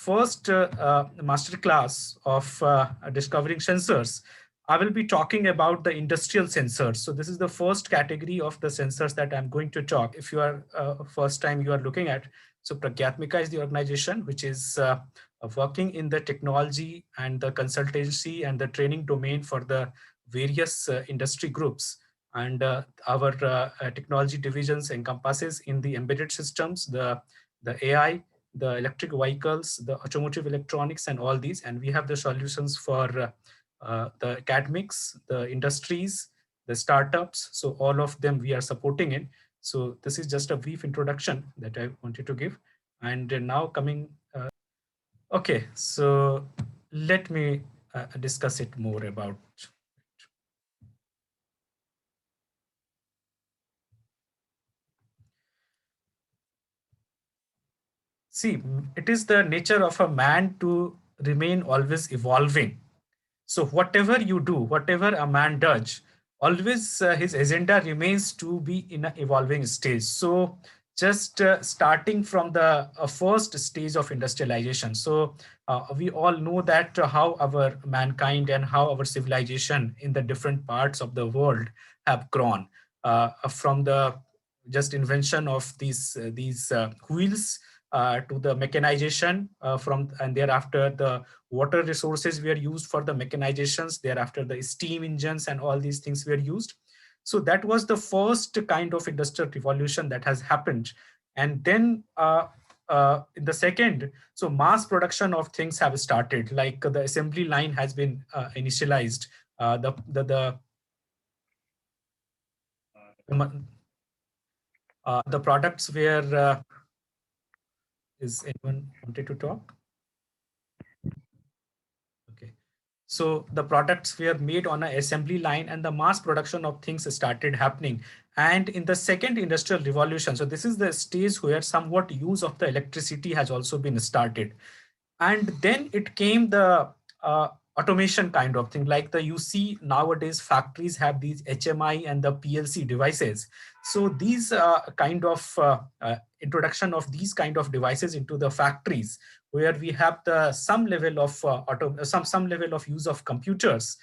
first masterclass of discovering sensors, I will be talking about the industrial sensors. So this is the first category of the sensors that I'm going to talk. If you are first time you are looking at, so Pragyatmika is the organization which is working in the technology and the consultancy and the training domain for the various industry groups. And our technology divisions encompasses in the embedded systems, the AI, the electric vehicles, the automotive electronics, and all these. And we have the solutions for the academics, the industries, the startups. So all of them we are supporting in. So this is just a brief introduction that I wanted to give. And now coming, okay, so let me discuss it more about. See, it is the nature of a man to remain always evolving. So whatever you do, whatever a man does, always his agenda remains to be in an evolving stage. So just starting from the first stage of industrialization. So we all know that how our mankind and how our civilization in the different parts of the world have grown from the just invention of these wheels to the mechanization and thereafter the water resources were used for the mechanizations, thereafter the steam engines and all these things were used. So that was the first kind of industrial revolution that has happened. And then in the second, so mass production of things have started, like the assembly line has been initialized. The products were, is anyone wanted to talk? Okay. So the products were made on an assembly line and the mass production of things started happening. And in the second industrial revolution, so this is the stage where somewhat use of the electricity has also been started. And then it came the automation kind of thing, like the you see nowadays factories have these HMI and the PLC devices. So these kind of introduction of these kind of devices into the factories, where we have the some level of some level of use of computers,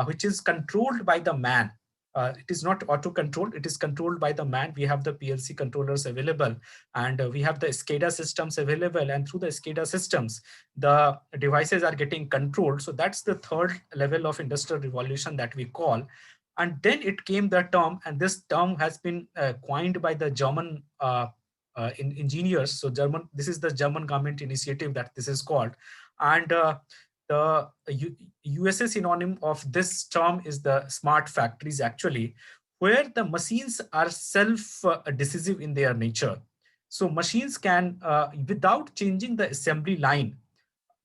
which is controlled by the man. It is not auto controlled, it is controlled by the man. We have the PLC controllers available, and we have the SCADA systems available, and through the SCADA systems the devices are getting controlled. So that's the third level of industrial revolution that we call. And then it came the term, and this term has been coined by the German engineers. So this is the German government initiative that this is called. And the USA synonym of this term is the smart factories, actually, where the machines are self-decisive in their nature. So machines can, without changing the assembly line,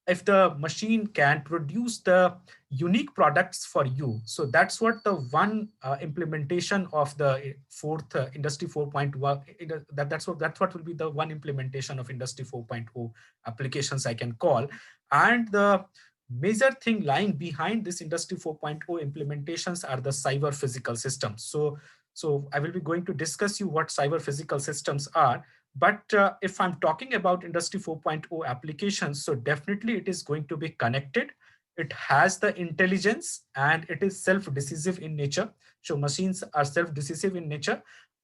if the machine can produce the unique products for you. So that's what the one implementation of the fourth industry 4.1, that's what will be the one implementation of industry 4.0 applications I can call. And the major thing lying behind this industry 4.0 implementations are the cyber physical systems. So I will be going to discuss you what cyber physical systems are. But if I'm talking about industry 4.0 applications, so definitely it is going to be connected. It has the intelligence and it is self-decisive in nature. So machines are self-decisive in nature.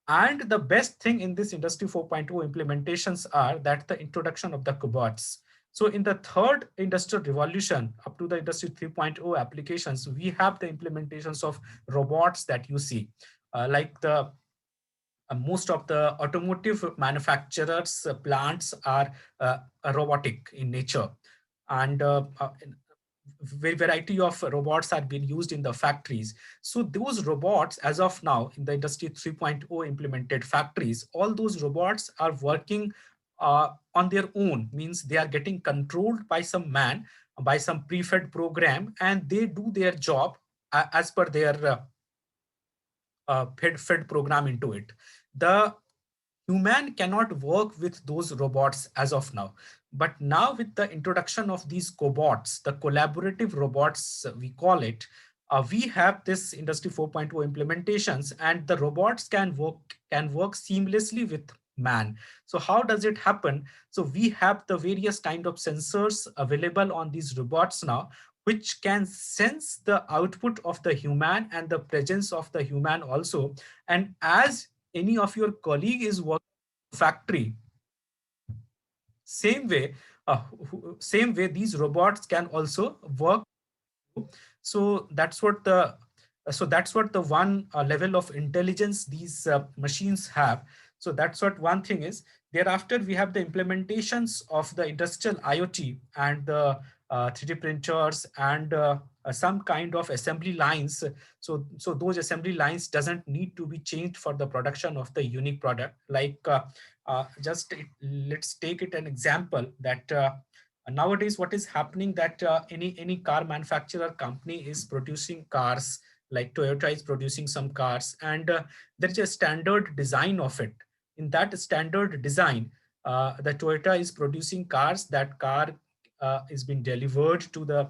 And the best thing in this industry 4.0 implementations are that the introduction of the cobots. So in the third industrial revolution, up to the industry 3.0 applications, we have the implementations of robots that you see, like the most of the automotive manufacturers plants are robotic in nature, and variety of robots are being used in the factories. So those robots, as of now in the industry 3.0 implemented factories, all those robots are working on their own, means they are getting controlled by some man, by some prefed program, and they do their job as per their fed program into it. The human cannot work with those robots as of now. But now with the introduction of these cobots, the collaborative robots, we call it, we have this industry 4.0 implementations, and the robots can work seamlessly with man. So how does it happen? So we have the various kind of sensors available on these robots now, which can sense the output of the human and the presence of the human also. And as any of your colleague is working in a factory, same way, same way these robots can also work. So that's what the one level of intelligence these machines have. So that's what one thing is. Thereafter, we have the implementations of the industrial IoT and the 3D printers and some kind of assembly lines. So those assembly lines doesn't need to be changed for the production of the unique product. Like let's take it an example that nowadays what is happening that any car manufacturer company is producing cars, like Toyota is producing some cars, and there is a standard design of it. In that standard design, the Toyota is producing cars. That car is being delivered to the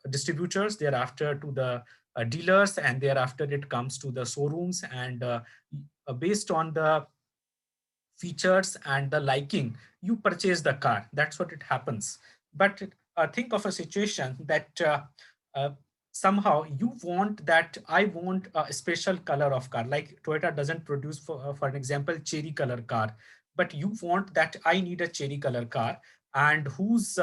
distributors, thereafter to the dealers, and thereafter it comes to the showrooms. And based on the features and the liking, you purchase the car. That's what it happens. But think of a situation that uh, somehow you want that I want a special color of car. Like Toyota doesn't produce, for an example, cherry color car, but you want that I need a cherry color car, and whose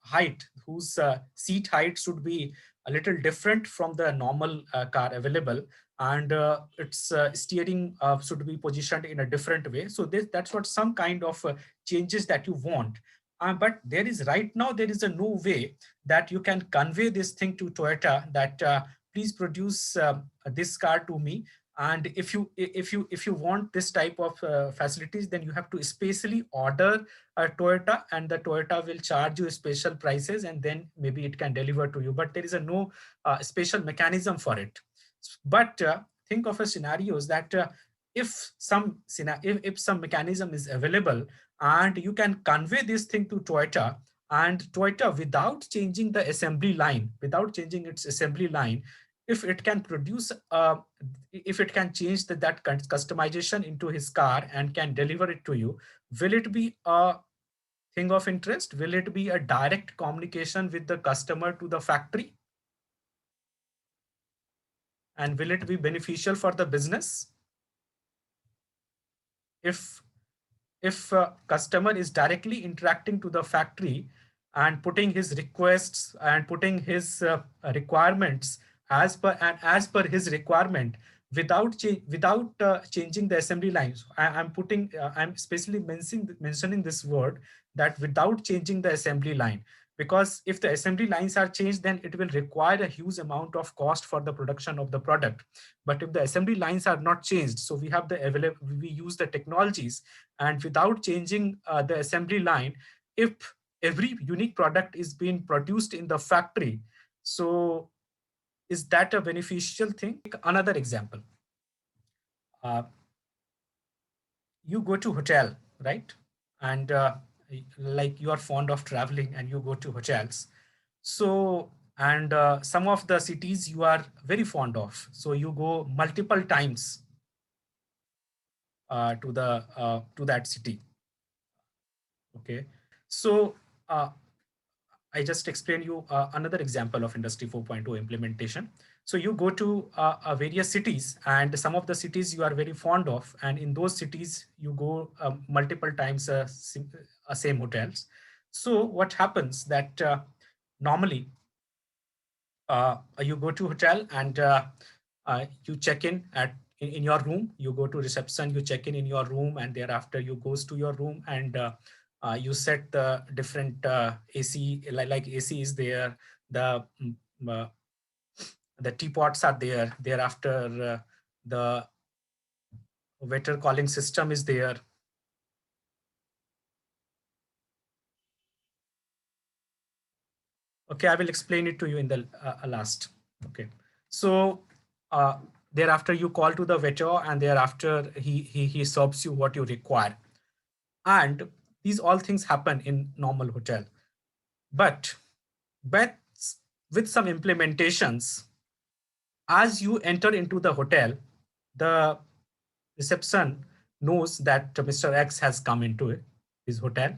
height, whose seat height should be a little different from the normal car available, and its steering should be positioned in a different way. So that's what some kind of changes that you want. But there is right now, there is a no way that you can convey this thing to Toyota that please produce this car to me. And if you want this type of facilities, then you have to specially order a Toyota, and the Toyota will charge you special prices, and then maybe it can deliver to you. But there is a no special mechanism for it. But think of a scenarios that if some mechanism is available, and you can convey this thing to Toyota, and Toyota, without changing the assembly line, without changing its assembly line, if it can produce, if it can change that customization into his car and can deliver it to you, will it be a thing of interest? Will it be a direct communication with the customer to the factory? And will it be beneficial for the business? if if a customer is directly interacting to the factory and putting his requests and putting his requirements as per his requirement, without changing the assembly lines. I'm especially mentioning this word, that without changing the assembly line, because if the assembly lines are changed, then it will require a huge amount of cost for the production of the product. But if the assembly lines are not changed, so we use the technologies, and without changing the assembly line, if every unique product is being produced in the factory, so is that a beneficial thing? Another example, uh, you go to hotel, right? And like you are fond of traveling and you go to hotels. So, and some of the cities you are very fond of, so you go multiple times to that city. Okay, so I just explained you another example of Industry 4.0 implementation. So you go to various cities, and some of the cities you are very fond of, and in those cities you go multiple times same hotels. So what happens that normally you go to hotel, and you check in your room, you go to reception, you check in your room, and thereafter you goes to your room, and you set the different AC, like AC is there, the uh, the teapots are there, thereafter the waiter calling system is there. Okay, I will explain it to you in the last. Okay, so uh, thereafter you call to the waiter, and thereafter he serves you what you require, and these all things happen in normal hotel. But but with some implementations, as you enter into the hotel, the reception knows that Mr. X has come into his hotel,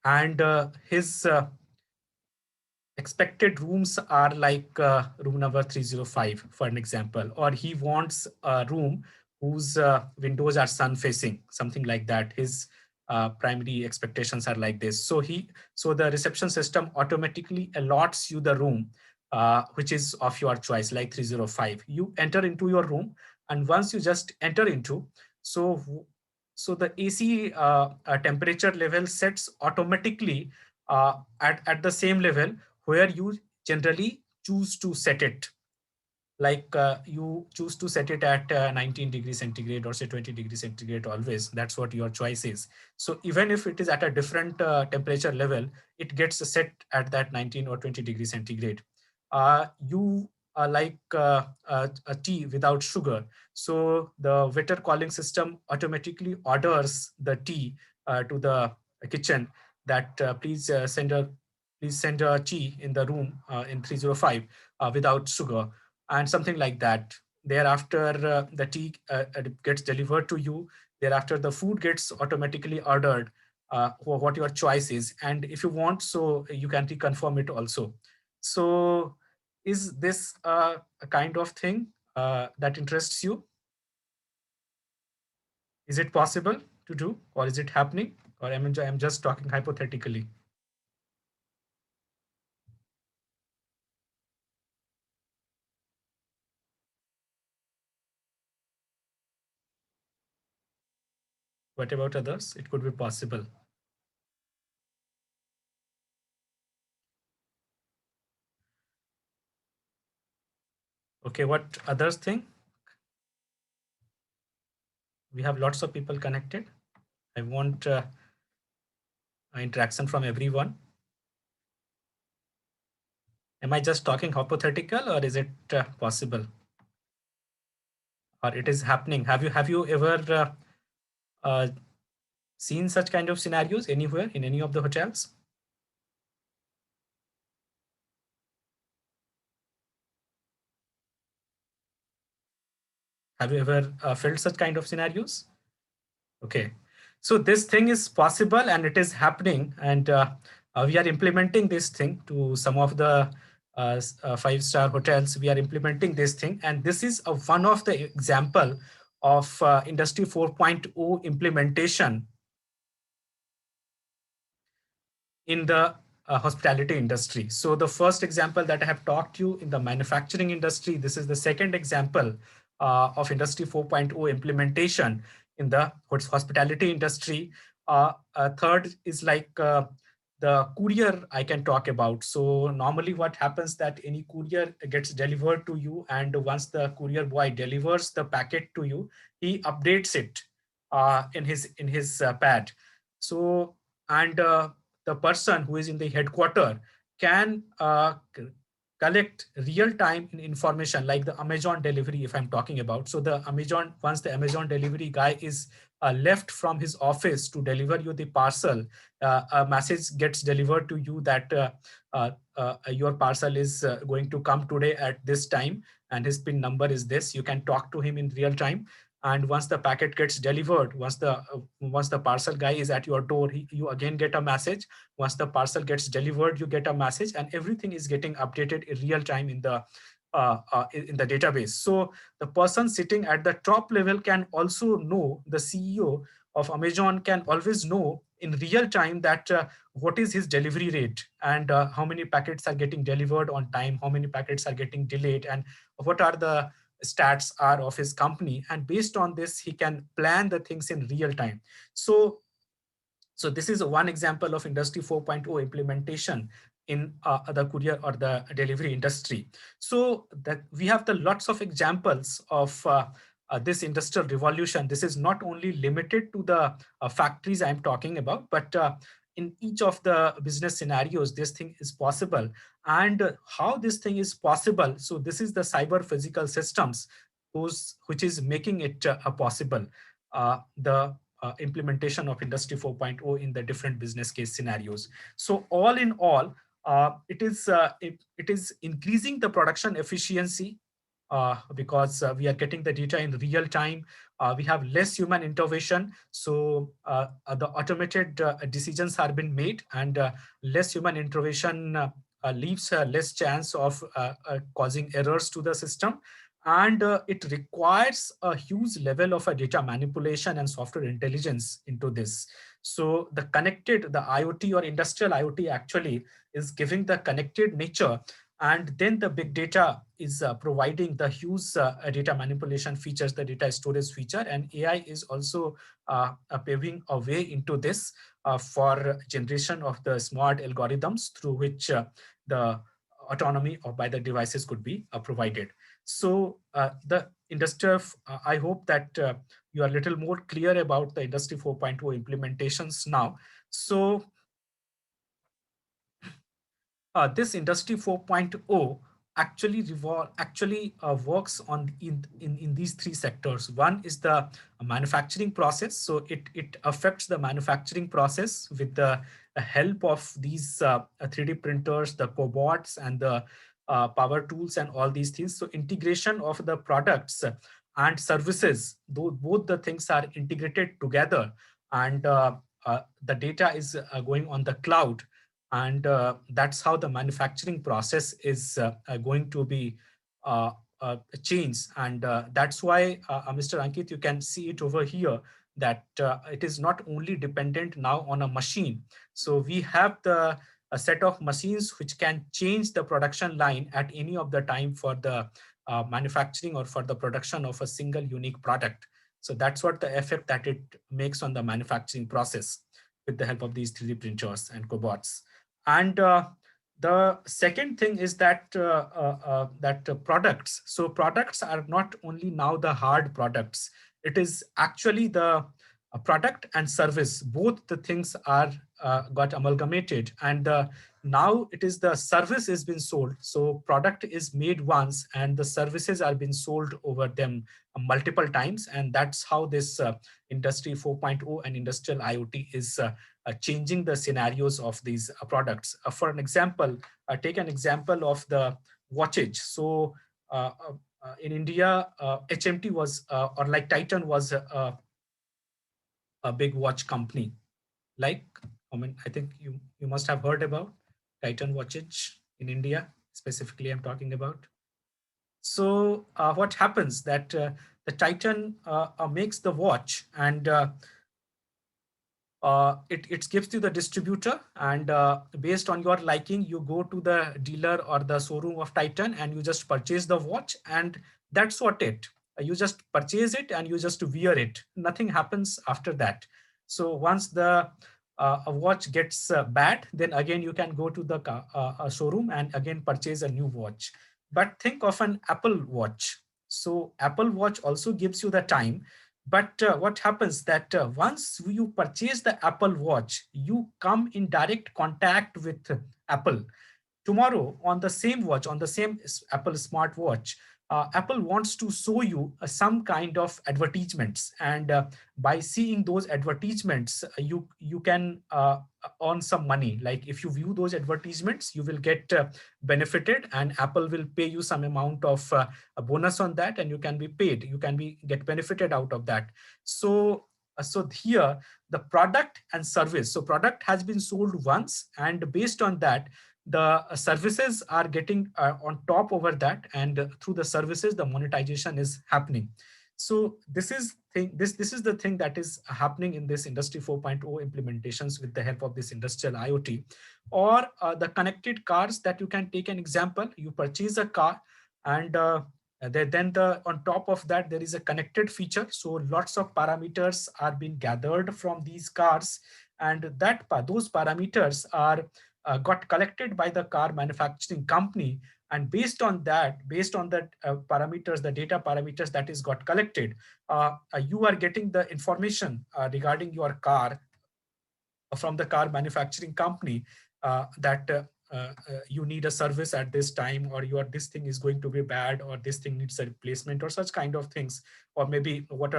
and his expected rooms are like room number 305, for an example, or he wants a room whose windows are sun facing, something like that. His primary expectations are like this. So the reception system automatically allots you the room which is of your choice, like 305. You enter into your room, and once you just enter into, so so the AC temperature level sets automatically at the same level where you generally choose to set it. Like you choose to set it at 19 degrees centigrade, or say 20 degrees centigrade always. That's what your choice is. So even if it is at a different temperature level, it gets set at that 19 or 20 degrees centigrade. You like a tea without sugar. So the waiter calling system automatically orders the tea to the kitchen, that please send a tea in the room in 305 without sugar, and something like that. Thereafter, the tea gets delivered to you. Thereafter, the food gets automatically ordered what your choice is. And if you want, so you can reconfirm it also. So is this a kind of thing that interests you? Is it possible to do, or is it happening? Or I'm just talking hypothetically? What about others? It could be possible. Okay, what others think? We have lots of people connected. I want interaction from everyone. Am I just talking hypothetical, or is it possible, or it is happening? Have you ever uh, seen such kind of scenarios anywhere in any of the hotels? Have you ever felt such kind of scenarios? Okay, so this thing is possible and it is happening, and we are implementing this thing to some of the five-star hotels. We are implementing this thing, and this is one of the example of Industry 4.0 implementation in the hospitality industry. So the first example that I have talked to you in the manufacturing industry, this is the second example of Industry 4.0 implementation in the hospitality industry. Third is like the courier I can talk about. So normally what happens that any courier gets delivered to you, and once the courier boy delivers the packet to you, he updates it in his pad. So and the person who is in the headquarter can collect real-time information, like the Amazon delivery, if I'm talking about. So the Amazon, once the Amazon delivery guy is left from his office to deliver you the parcel, a message gets delivered to you that your parcel is going to come today at this time, and his PIN number is this. You can talk to him in real time. And once the packet gets delivered, once the parcel guy is at your door, you again get a message. Once the parcel gets delivered, you get a message, and everything is getting updated in real time in the database. So the person sitting at the top level can also know, the CEO of Amazon can always know in real time that what is his delivery rate, and how many packets are getting delivered on time, how many packets are getting delayed, and what are the stats are of his company. And based on this, he can plan the things in real time. So this is one example of Industry 4.0 implementation in the courier or the delivery industry. So that we have the lots of examples of this industrial revolution. This is not only limited to the factories I'm talking about, but in each of the business scenarios, this thing is possible. And how this thing is possible? So this is the cyber physical systems which is making it possible. The implementation of Industry 4.0 in the different business case scenarios. So all in all, it is increasing the production efficiency because we are getting the data in real time. We have less human intervention, so the automated decisions are being made, and less human intervention leaves less chance of causing errors to the system. And it requires a huge level of data manipulation and software intelligence into this. So the IoT or industrial IoT actually is giving the connected nature, and then the big data is providing the huge data manipulation features, the data storage feature, and AI is also paving a way into this for generation of the smart algorithms through which the autonomy of by the devices could be provided. So the industry, I hope that you are a little more clear about the Industry 4.0 implementations now. So this Industry 4.0 actually works on in these three sectors. One is the manufacturing process. So it affects the manufacturing process with the help of these 3D printers, the cobots, and the power tools and all these things. So integration of the products and services, though both the things are integrated together, and the data is going on the cloud, and that's how the manufacturing process is going to be uh, changed. And that's why, Mr. Ankit, you can see it over here, that it is not only dependent now on a machine. So we have a set of machines which can change the production line at any of the time for the manufacturing or for the production of a single unique product. So that's what the effect that it makes on the manufacturing process with the help of these 3D printers and cobots. And the second thing is that products. So products are not only now the hard products. It is actually the product and service. Both the things are got amalgamated, and now it is the service is being sold. So product is made once, and the services are being sold over them multiple times, and that's how this Industry 4.0 and industrial IoT is changing the scenarios of these products. For an example, take an example of the wattage. So in India, HMT was, or like Titan was a big watch company. Like, I mean, I think you must have heard about Titan wattage in India, specifically I'm talking about. So what happens that the Titan makes the watch, and it gives to the distributor, and based on your liking, you go to the dealer or the showroom of Titan, and you just purchase the watch, and that's what it. You just purchase it and you just wear it. Nothing happens after that. So once the a watch gets bad, then again you can go to the showroom and again purchase a new watch. But think of an Apple Watch. So Apple Watch also gives you the time, but what happens that once you purchase the Apple Watch, you come in direct contact with Apple. Tomorrow, on the same watch, on the same Apple smartwatch, Apple wants to show you some kind of advertisements, and by seeing those advertisements, you can earn some money. Like if you view those advertisements, you will get benefited, and Apple will pay you some amount of a bonus on that, and you can be paid. You can be get benefited out of that. So so here the product and service. So product has been sold once, and based on that, the services are getting on top over that, and through the services the monetization is happening. So this is the thing that is happening in this Industry 4.0 implementations with the help of this industrial IoT. Or the connected cars, that you can take an example. You purchase a car, and then on top of that there is a connected feature. So lots of parameters are being gathered from these cars, and those parameters are got collected by the car manufacturing company, and based on that parameters, the data parameters that is got collected, you are getting the information regarding your car from the car manufacturing company, that you need a service at this time, or this thing is going to be bad, or this thing needs a replacement, or such kind of things. Or maybe what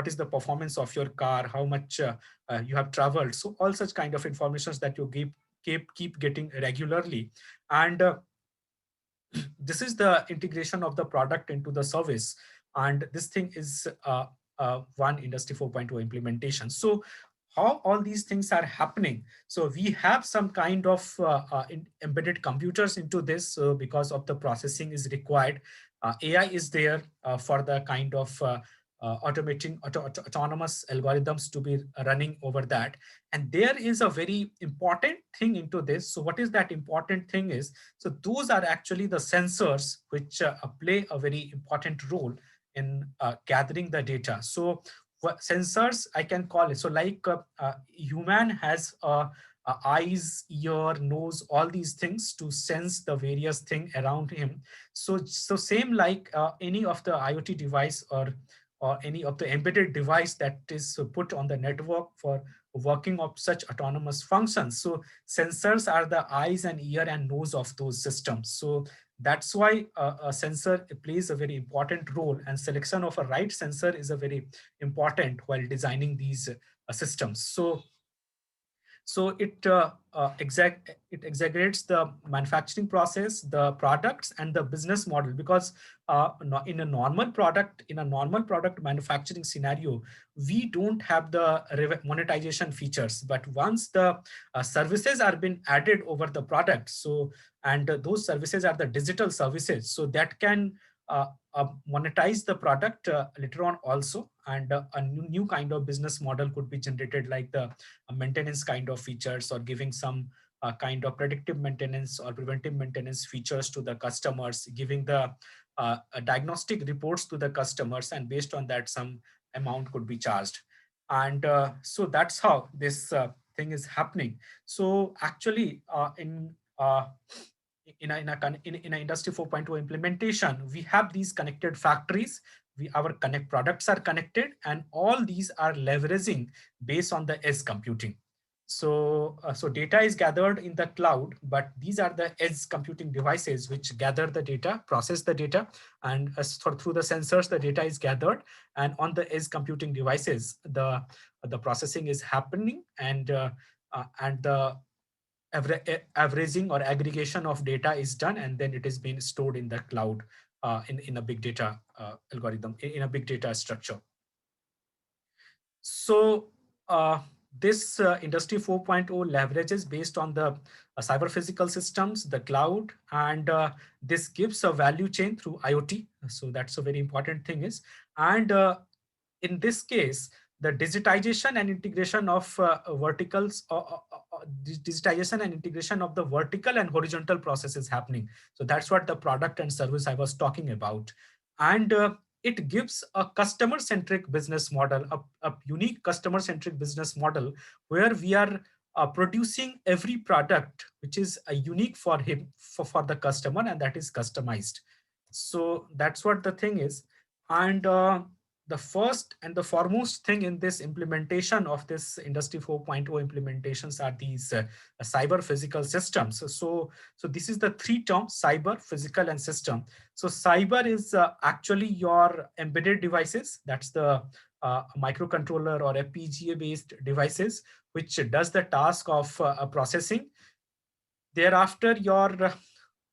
is the performance of your car, how much you have traveled. So all such kind of informations that you keep getting regularly. And this is the integration of the product into the service, and this thing is one industry 4.0 implementation. So how all these things are happening? So we have some kind of embedded computers into this, because of the processing is required. AI is there for the kind of automating autonomous algorithms to be running over that. And there is a very important thing into this. So what is that important thing is, so those are actually the sensors which play a very important role in gathering the data. So what sensors I can call it. So like human has eyes, ear, nose, all these things to sense the various thing around him. So same like any of the IoT device or any of the embedded device that is put on the network for working of such autonomous functions. So sensors are the eyes and ear and nose of those systems. So that's why a sensor plays a very important role, and selection of a right sensor is a very important while designing these systems. So it exaggerates the manufacturing process, the products, and the business model, because in a normal product manufacturing scenario, we don't have the monetization features. But once the services are being added over the product, so and those services are the digital services, so that can monetize the product later on also, and a new kind of business model could be generated, like the maintenance kind of features, or giving some kind of predictive maintenance or preventive maintenance features to the customers, giving the diagnostic reports to the customers, and based on that some amount could be charged. And so that's how this thing is happening. So actually in a industry 4.0 implementation, we have these connected factories. Our connect products are connected, and all these are leveraging based on the edge computing. So data is gathered in the cloud, but these are the edge computing devices which gather the data, process the data, and through the sensors, the data is gathered, and on the edge computing devices, the processing is happening, and the averaging or aggregation of data is done, and then it is being stored in the cloud in a big data algorithm, in a big data structure. So this industry 4.0 leverages based on the cyber physical systems, the cloud, and this gives a value chain through IoT. So that's a very important thing is, and in this case, the digitization and integration of verticals, digitization and integration of the vertical and horizontal processes happening. So that's what the product and service I was talking about. And it gives a customer-centric business model, a unique customer-centric business model, where we are producing every product which is unique for him, for the customer, and that is customized. So that's what the thing is. And the first and the foremost thing in this implementation of this industry 4.0 implementations are these cyber physical systems. So this is the three terms: cyber, physical, and system. So cyber is actually your embedded devices. That's the microcontroller or FPGA based devices, which does the task of processing. Thereafter, your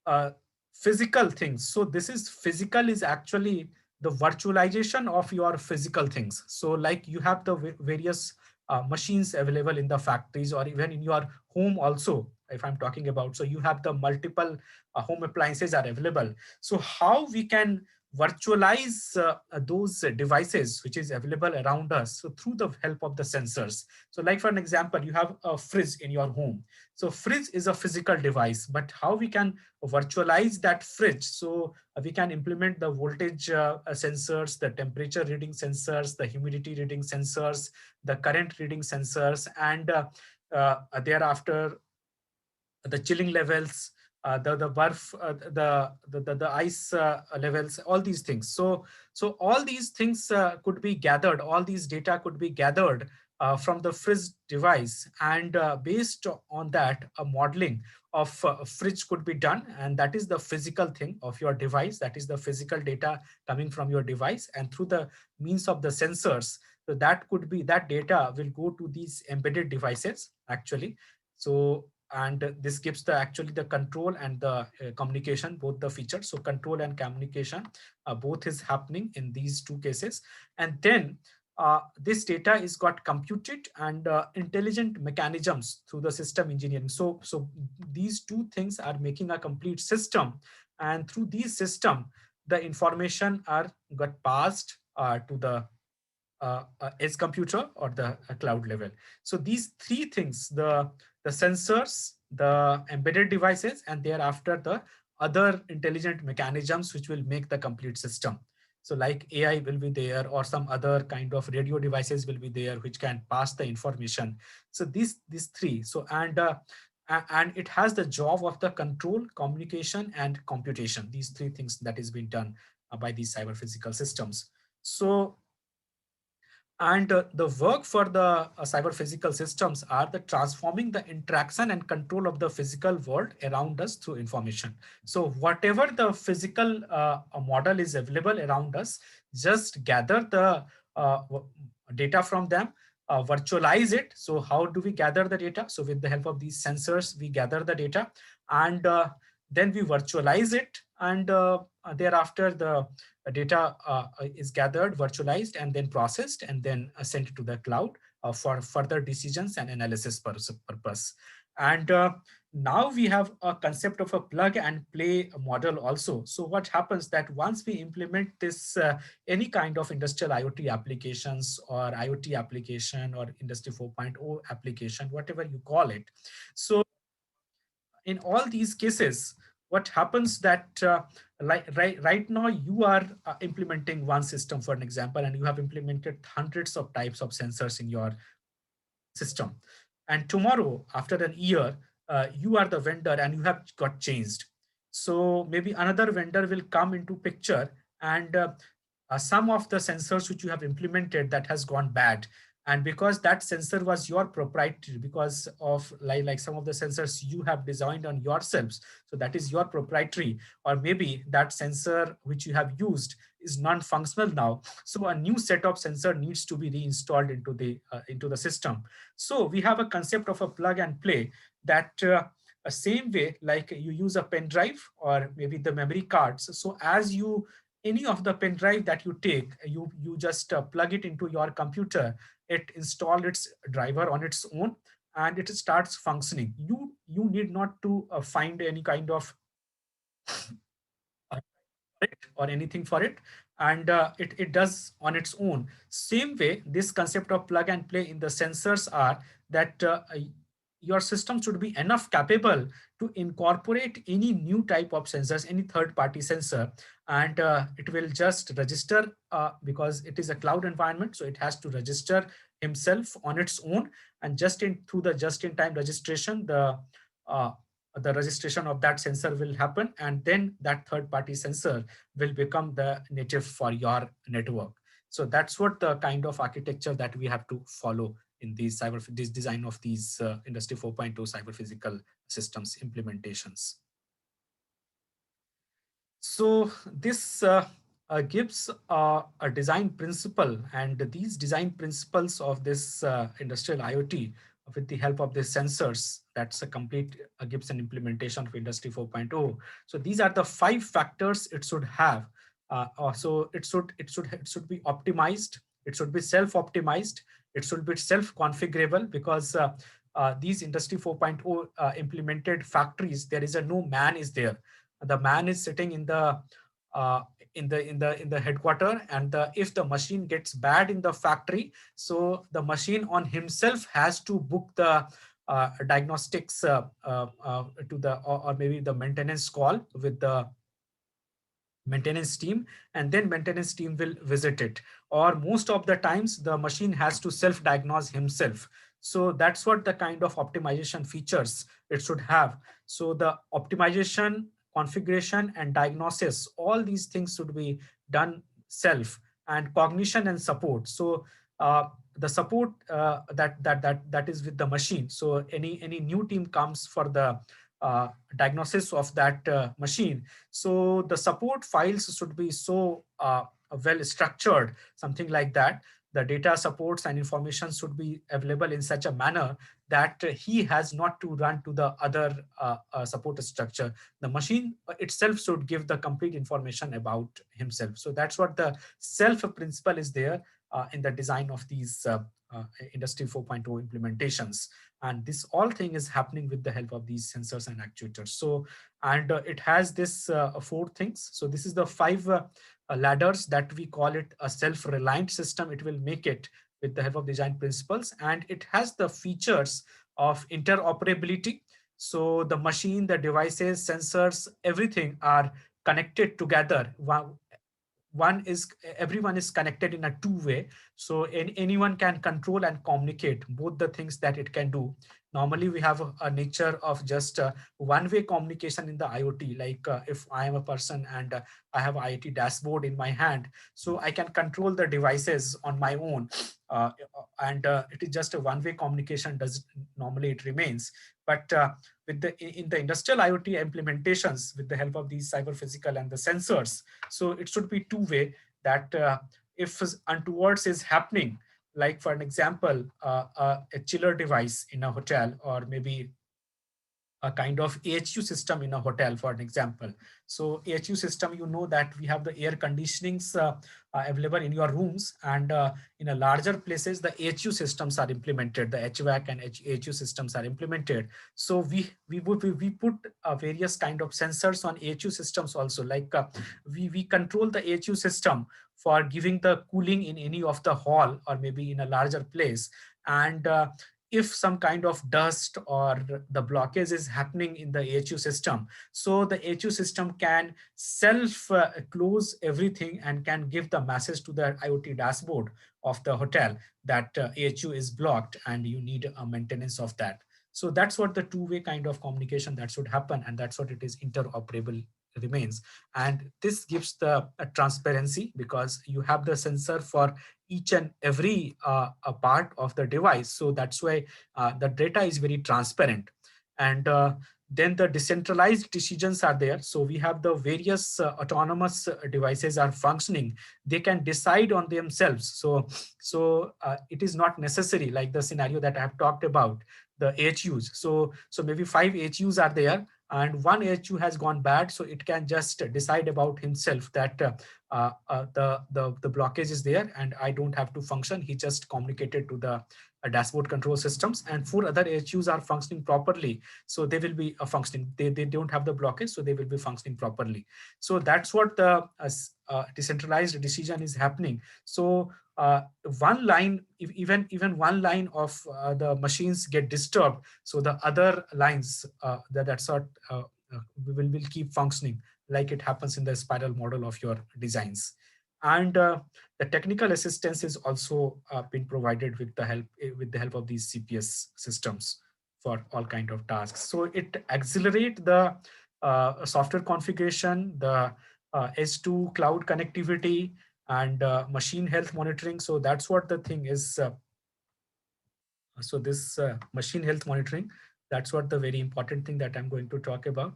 uh, physical things. So this is physical is actually the virtualization of your physical things. So like you have the various machines available in the factories, or even in your home also, if I'm talking about. So you have the multiple home appliances are available. So how we can virtualize those devices which is available around us, so through the help of the sensors. So like for an example, you have a fridge in your home. So fridge is a physical device, but how we can virtualize that fridge? So we can implement the voltage sensors, the temperature reading sensors, the humidity reading sensors, the current reading sensors, and thereafter the chilling levels, the barf, the ice levels, all these things. So all these things could be gathered. All these data could be gathered from the fridge device, and based on that, a modeling of fridge could be done, and that is the physical thing of your device. That is the physical data coming from your device, and through the means of the sensors, so that data will go to these embedded devices actually. So and this gives the actually the control and the communication, both the features. So control and communication both is happening in these two cases. And then this data is got computed and intelligent mechanisms through the system engineering. So these two things are making a complete system, and through these system the information are got passed to the edge computer or the cloud level. So these three things, the sensors, the embedded devices, and thereafter the other intelligent mechanisms which will make the complete system. So like AI will be there, or some other kind of radio devices will be there which can pass the information. So these three. So and it has the job of the control, communication, and computation. These three things that is being done by these cyber physical systems. So and the work for the cyber physical systems are the transforming the interaction and control of the physical world around us through information. So whatever the physical model is available around us, just gather the data from them, virtualize it. So how do we gather the data? So with the help of these sensors, we gather the data, and then we virtualize it, and thereafter the data is gathered, virtualized, and then processed, and then sent to the cloud for further decisions and analysis purpose. And now we have a concept of a plug and play model also. So what happens that once we implement this any kind of industrial IoT applications or IoT application or Industry 4.0 application, whatever you call it. So in all these cases, what happens that right now you are implementing one system, for an example, and you have implemented hundreds of types of sensors in your system. And tomorrow, after an year, you are the vendor and you have got changed. So maybe another vendor will come into picture, and some of the sensors which you have implemented that has gone bad. And because that sensor was your proprietary, because of like some of the sensors you have designed on yourselves, so that is your proprietary, or maybe that sensor which you have used is non-functional now. So a new set of sensor needs to be reinstalled into the system. So we have a concept of a plug and play, that same way like you use a pen drive or maybe the memory cards. So as you any of the pen drive that you take, you just plug it into your computer, it installs its driver on its own, and it starts functioning. You need not to find any kind of it or anything for it, and it does on its own. Same way, this concept of plug and play in the sensors are that your system should be enough capable to incorporate any new type of sensors, any third party sensor, and it will just register because it is a cloud environment, so it has to register himself on its own, and through the just in time registration, uh, the registration of that sensor will happen, and then that third party sensor will become the native for your network. So that's what the kind of architecture that we have to follow in this design of these Industry 4.0 cyber physical systems implementations. So this gives a design principle, and these design principles of this industrial IoT with the help of the sensors, that's a complete gives an implementation of Industry 4.0. So these are the 5 factors it should have. So it should be optimized. It should be self-optimized. It should be self-configurable, because these Industry 4.0 implemented factories, there is a no man is there. The man is sitting in the uh, in the headquarter, and if the machine gets bad in the factory, so the machine on himself has to book the diagnostics to the or maybe the maintenance call with the maintenance team, and then maintenance team will visit it, or most of the times the machine has to self-diagnose himself. So that's what the kind of optimization features it should have. So the optimization, configuration, and diagnosis, all these things should be done self, and cognition and support. So the support that is with the machine. So any new team comes for the diagnosis of that machine, so the support files should be so well structured, something like that. The data supports and information should be available in such a manner that he has not to run to the other support structure. The machine itself should give the complete information about himself. So that's what the self principle is there in the design of these Industry 4.0 implementations. And this all thing is happening with the help of these sensors and actuators. So, and it has this four things. So this is the five ladders that we call it a self-reliant system. It will make it with the help of design principles, and it has the features of interoperability. So the machine, the devices, sensors, everything are connected together. One is everyone is connected in a two-way, so anyone can control and communicate both the things that it can do. Normally we have a nature of just one-way communication in the IoT, like if I am a person and I have IoT dashboard in my hand, so I can control the devices on my own, and it is just a one-way communication. Does normally it remains, but with the in the industrial IoT implementations, with the help of these cyber physical and the sensors, so it should be two-way, that if untowards is happening, like for an example, a chiller device in a hotel, or maybe a kind of AHU system in a hotel, for an example. So AHU system, you know that we have the air conditionings available in your rooms, and in a larger places, the AHU systems are implemented. The HVAC and AHU systems are implemented. So we put various kind of sensors on AHU systems also. Like we control the AHU system for giving the cooling in any of the hall or maybe in a larger place, and if some kind of dust or the blockage is happening in the AHU system, so the AHU system can self close everything and can give the message to the IoT dashboard of the hotel that AHU is blocked and you need a maintenance of that. So that's what the two-way kind of communication that should happen, and that's what it is interoperable remains. And this gives the transparency, because you have the sensor for each and every a part of the device. So that's why the data is very transparent. And then the decentralized decisions are there. So we have the various autonomous devices are functioning. They can decide on themselves. So it is not necessary, like the scenario that I have talked about, the AHUs. So maybe 5 AHUs are there, and one AHU has gone bad, so it can just decide about himself that the blockage is there and I don't have to function. He just communicated to the dashboard control systems, and 4 other AHUs are functioning properly. So they will be functioning. They don't have the blockage, so they will be functioning properly. So that's what the decentralized decision is happening. So one line, even one line of the machines get disturbed, so the other lines that sort will keep functioning, like it happens in the spiral model of your designs. And the technical assistance is also been provided with the help of these CPS systems for all kind of tasks. So it accelerate the software configuration, the S2 cloud connectivity, and machine health monitoring. So that's what the thing is. So this machine health monitoring, that's what the very important thing that I'm going to talk about.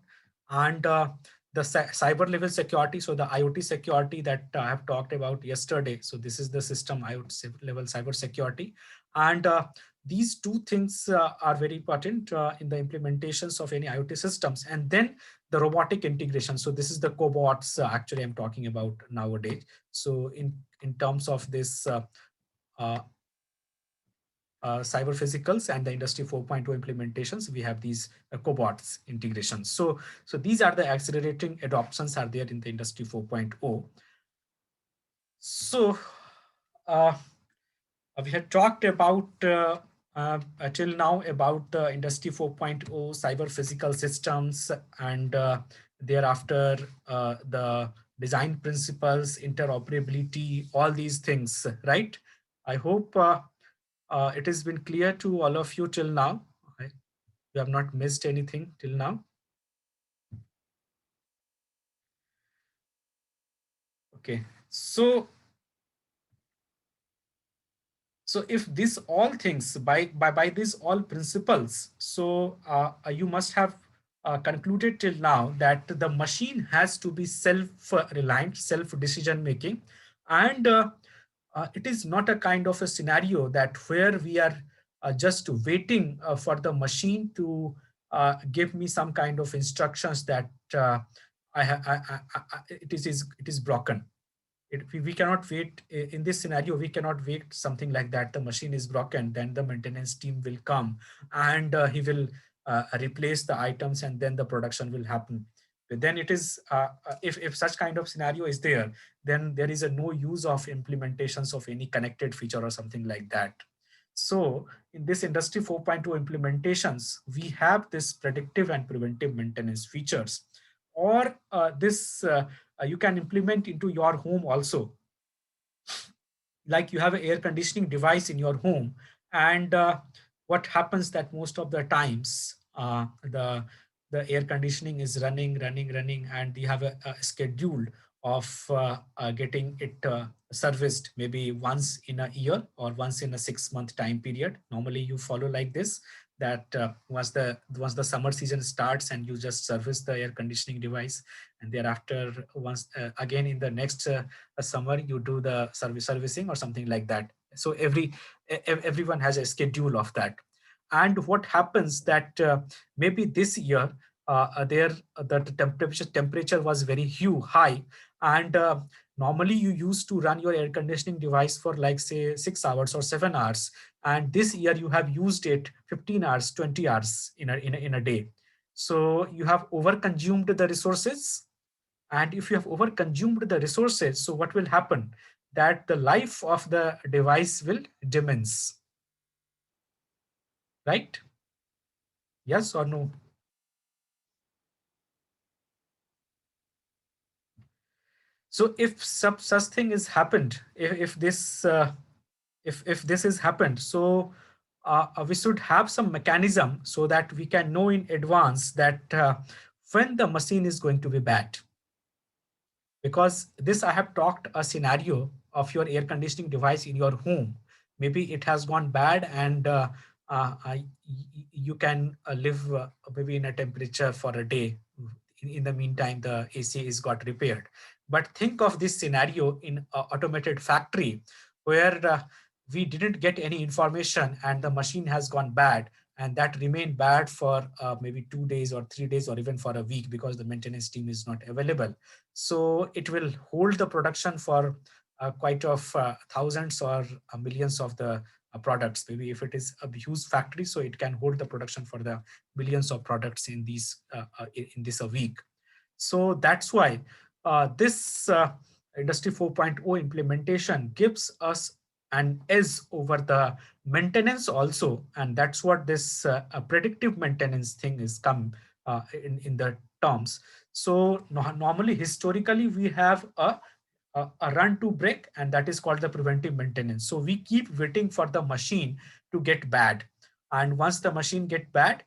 And the cyber level security, so the IoT security that I have talked about yesterday. So this is the system IoT level cyber security. And these two things are very important in the implementations of any IoT systems. And then the robotic integration. So this is the cobots actually I'm talking about nowadays. So in terms of this uh, cyber physicals and the industry 4.0 implementations, we have these cobots integrations. So these are the accelerating adoptions are there in the industry 4.0. So uh, we had talked about till now about the industry 4.0 cyber physical systems, and thereafter the design principles, interoperability, all these things, right? I hope it has been clear to all of you till now. You have not missed anything till now. Okay, so if this all things by these all principles, so you must have concluded till now that the machine has to be self-reliant, self-decision making, and it is not a kind of a scenario that where we are just waiting for the machine to give me some kind of instructions that it is broken. We cannot wait in this scenario. We cannot wait something like that. The machine is broken, then the maintenance team will come and he will replace the items, and then the production will happen. But then it is if such kind of scenario is there, then there is a no use of implementations of any connected feature or something like that. So in this industry 4.0 implementations, we have this predictive and preventive maintenance features, or this you can implement into your home also. Like you have an air conditioning device in your home, and what happens that most of the times the air conditioning is running, and you have a schedule of getting it serviced maybe once in a year or once in a 6 month time period. Normally you follow like this, that once the summer season starts and you just service the air conditioning device, and thereafter once again in the next summer you do the servicing or something like that. So everyone has a schedule of that. And what happens that maybe this year there the temperature was very high, and normally you used to run your air conditioning device for like say 6 hours or 7 hours, and this year you have used it 15 hours 20 hours in a day. So you have over consumed the resources, and if you have over consumed the resources, so what will happen? That the life of the device will diminish, right? Yes or no? So if such thing is happened, if this is happened, so we should have some mechanism so that we can know in advance that when the machine is going to be bad. Because this I have talked a scenario of your air conditioning device in your home. Maybe it has gone bad, and you can live maybe in a temperature for a day. In the meantime, the AC is got repaired. But think of this scenario in an automated factory where we didn't get any information and the machine has gone bad, and that remained bad for maybe 2 days or 3 days or even for a week because the maintenance team is not available. So it will hold the production for quite of thousands or millions of the products. Maybe if it is a huge factory, so it can hold the production for the millions of products in these in this a week. So that's why this Industry 4.0 implementation gives us an edge over the maintenance also, and that's what this predictive maintenance thing is come in the terms. So normally, historically, we have a run to break, and that is called the preventive maintenance. So we keep waiting for the machine to get bad, and once the machine get bad,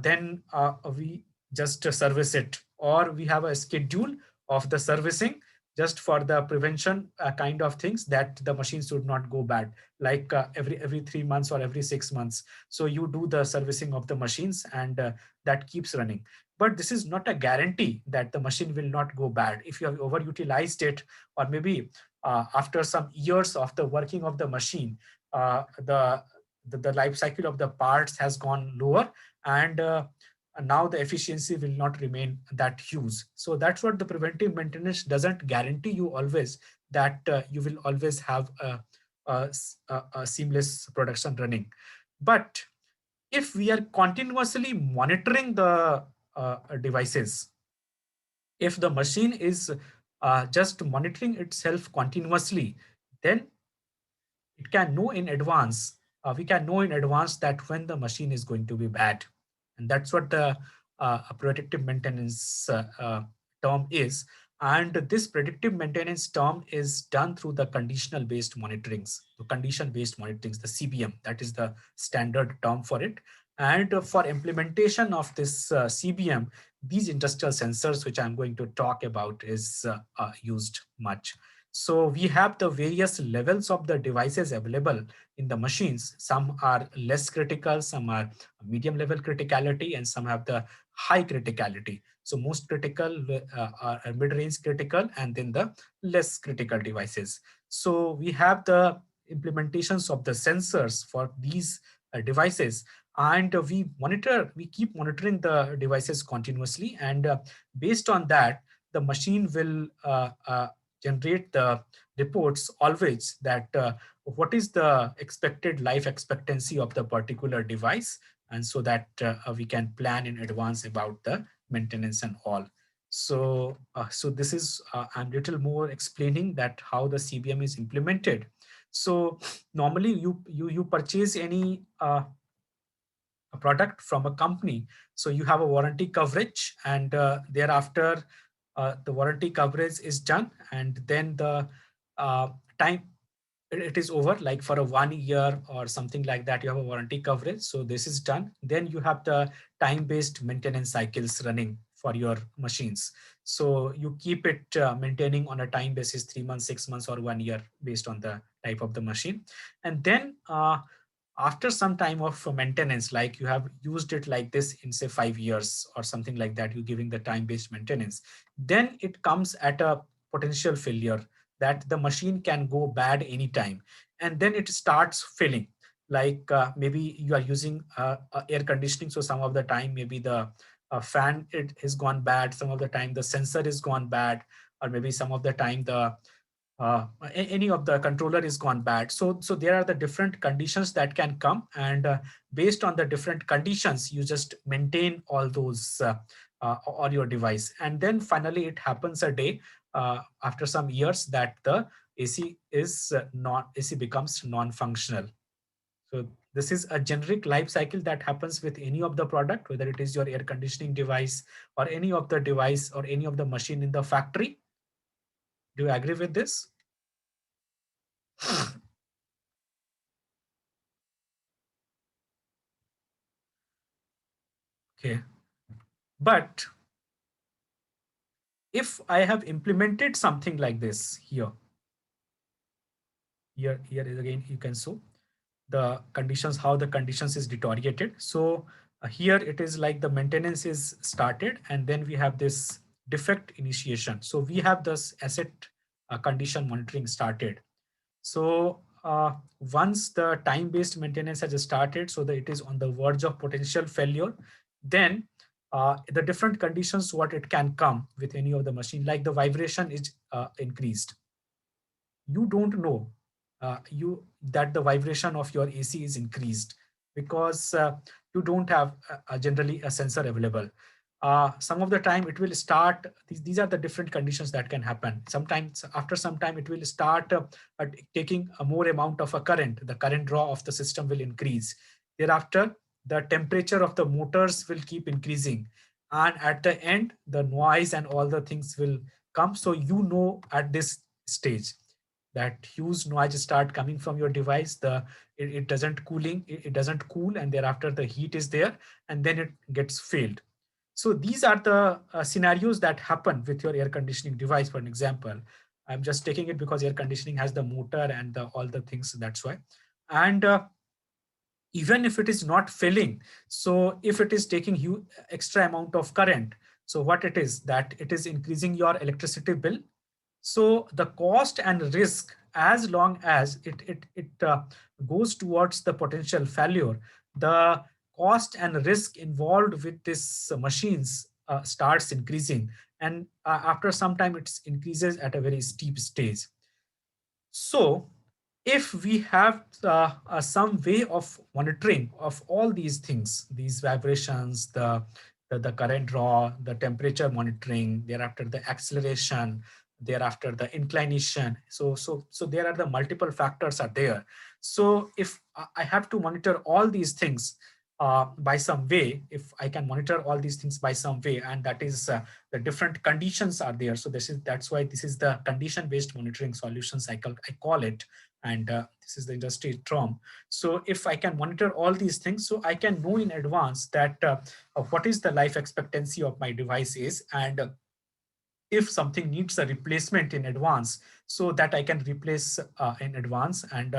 then we just service it, or we have a schedule of the servicing just for the prevention kind of things, that the machine should not go bad, like every 3 months or every 6 months. So you do the servicing of the machines, and that keeps running. But this is not a guarantee that the machine will not go bad. If you have overutilized it, or maybe after some years of the working of the machine, the life cycle of the parts has gone lower, and now the efficiency will not remain that huge. So that's what the preventive maintenance doesn't guarantee you always, that you will always have a seamless production running. But if we are continuously monitoring the devices, if the machine is just monitoring itself continuously, then it can know in advance. We can know in advance that when the machine is going to be bad, and that's what the predictive maintenance term is. And this predictive maintenance term is done through the conditional based monitorings, the condition based monitorings, the CBM. That is the standard term for it. And for implementation of this CBM, these industrial sensors, which I'm going to talk about, is used much. So we have the various levels of the devices available in the machines. Some are less critical, some are medium level criticality, and some have the high criticality. So most critical are mid-range critical, and then the less critical devices. So we have the implementations of the sensors for these devices, and we keep monitoring the devices continuously, and based on that, the machine will generate the reports always that what is the expected life expectancy of the particular device, and so that we can plan in advance about the maintenance and all. So this is I'm little more explaining that how the CBM is implemented. So normally you purchase any a product from a company, so you have a warranty coverage, and thereafter the warranty coverage is done, and then the time it is over, like for a 1 year or something like that, you have a warranty coverage, so this is done. Then you have the time-based maintenance cycles running for your machines, so you keep it maintaining on a time basis, 3 months, 6 months, or 1 year, based on the type of the machine. And then after some time of maintenance, like you have used it like this in say 5 years or something like that, you're giving the time-based maintenance, then it comes at a potential failure, that the machine can go bad anytime, and then it starts failing. Like maybe you are using air conditioning, so some of the time maybe the fan it has gone bad, some of the time the sensor is gone bad, or maybe some of the time the any of the controller is gone bad. So there are the different conditions that can come, and based on the different conditions, you just maintain all those on your device, and then finally it happens a day after some years that the AC is not AC becomes non-functional. So this is a generic life cycle that happens with any of the product, whether it is your air conditioning device or any of the device or any of the machine in the factory. Do you agree with this? Okay. But if I have implemented something like this here, here is again, you can show the conditions, how the conditions is deteriorated. So here it is like the maintenance is started, and then we have this defect initiation. So we have this asset condition monitoring started. So once the time-based maintenance has started, so that it is on the verge of potential failure, then the different conditions what it can come with any of the machine, like the vibration is increased. You don't know you that the vibration of your AC is increased because you don't have generally a sensor available. Some of the time it will start, these are the different conditions that can happen. Sometimes after some time it will start taking a more amount of a current, the current draw of the system will increase. Thereafter, the temperature of the motors will keep increasing, and at the end the noise and all the things will come. So you know at this stage that huge noise start coming from your device, it doesn't cooling, it doesn't cool, and thereafter the heat is there, and then it gets failed. So these are the scenarios that happen with your air conditioning device. For an example, I'm just taking it because air conditioning has the motor and all the things, that's why. And even if it is not failing, so if it is taking you extra amount of current, so what it is that it is increasing your electricity bill. So the cost and risk, as long as it goes towards the potential failure, the cost and risk involved with this machines starts increasing, and after some time it increases at a very steep stage. So if we have some way of monitoring of all these things, these vibrations, the current draw, the temperature monitoring, thereafter the acceleration, thereafter the inclination. So there are the multiple factors are there. So if I have to monitor all these things by some way, if I can monitor all these things by some way, and that is the different conditions are there. So that's why this is the condition-based monitoring solution cycle, I call it, and this is the industry term. So if I can monitor all these things, so I can know in advance that what is the life expectancy of my device is, and if something needs a replacement in advance, so that I can replace in advance, and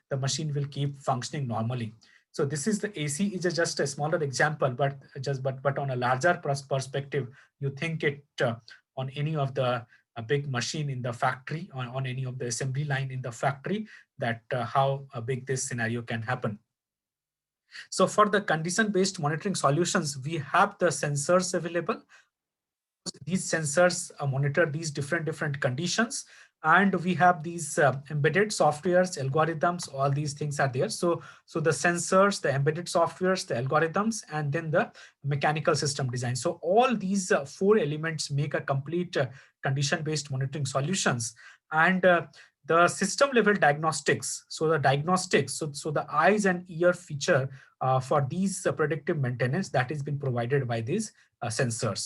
the machine will keep functioning normally. So this is the AC is just a smaller example, but on a larger perspective, you think it on any of the a big machine in the factory, on any of the assembly line in the factory, that how big this scenario can happen. So for the condition-based monitoring solutions, we have the sensors available. These sensors monitor these different conditions, and we have these embedded softwares, algorithms, all these things are there. So the sensors, the embedded softwares, the algorithms, and then the mechanical system design. So all these four elements make a complete condition-based monitoring solutions. And the system level diagnostics, so the diagnostics, so the eyes and ear feature for these predictive maintenance, that has been provided by these sensors.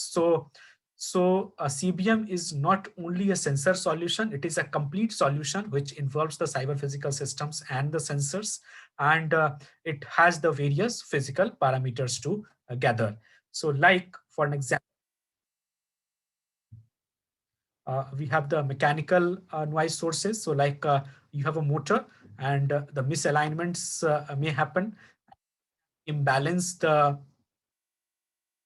So a CBM is not only a sensor solution, it is a complete solution which involves the cyber physical systems and the sensors, and it has the various physical parameters to gather. So like for an example, we have the mechanical noise sources. So like you have a motor, and the misalignments may happen, imbalance the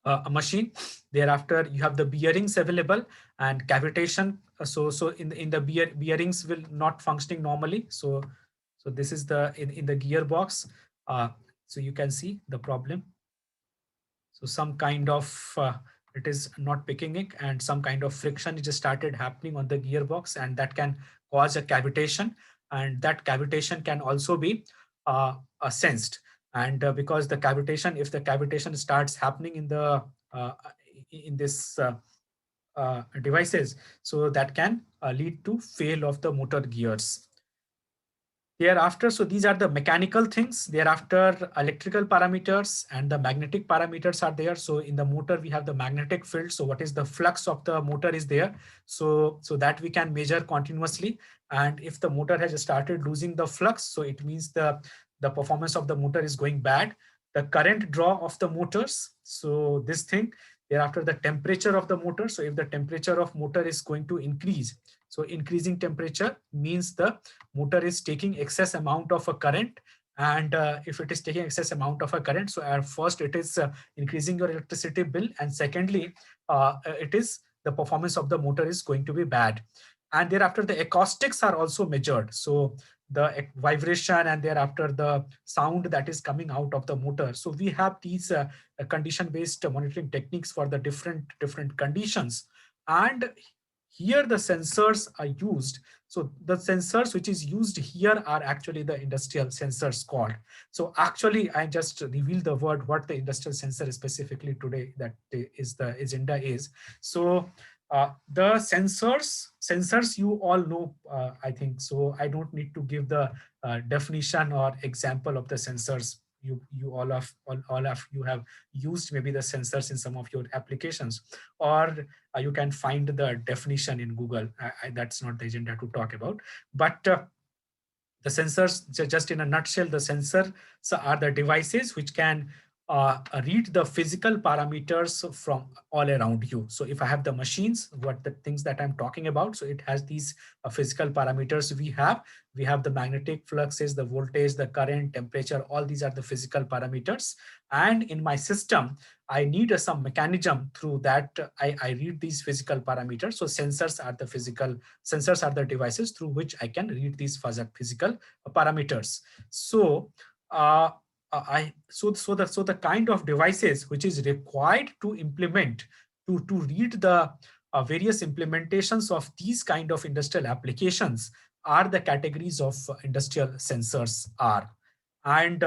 a machine. Thereafter, you have the bearings available and cavitation. So in the bearings will not functioning normally. So this is the in the gearbox. So you can see the problem. So some kind of it is not picking it, and some kind of friction is just started happening on the gearbox, and that can cause a cavitation, and that cavitation can also be sensed. And because the cavitation, if the cavitation starts happening uh, in this devices, so that can lead to fail of the motor gears. Thereafter, so these are the mechanical things. Thereafter, electrical parameters and the magnetic parameters are there. So in the motor, we have the magnetic field. So what is the flux of the motor is there. So that we can measure continuously. And if the motor has started losing the flux, so it means the performance of the motor is going bad. The current draw of the motors. So this thing, thereafter the temperature of the motor. So if the temperature of motor is going to increase, so increasing temperature means the motor is taking excess amount of a current. And if it is taking excess amount of a current, so at first it is increasing your electricity bill, and secondly it is the performance of the motor is going to be bad. And thereafter the acoustics are also measured. So the vibration and thereafter the sound that is coming out of the motor. So we have these condition based monitoring techniques for the different conditions. And here the sensors are used. So the sensors which is used here are actually the industrial sensors called. So actually I just reveal the word what the industrial sensor specifically today that is the agenda is. So the sensors you all know, I think. So I don't need to give the definition or example of the sensors. You all of you have used maybe the sensors in some of your applications, or you can find the definition in Google. That's not the agenda to talk about, but the sensors, just in a nutshell, the sensors are the devices which can read the physical parameters from all around you. So if I have the machines, what the things that I'm talking about, so it has these physical parameters. We have the magnetic fluxes, the voltage, the current, temperature, all these are the physical parameters. And in my system, I need some mechanism through that I read these physical parameters. So sensors are the devices through which I can read these physical parameters. So so the kind of devices which is required to implement to read the various implementations of these kind of industrial applications are the categories of industrial sensors are. And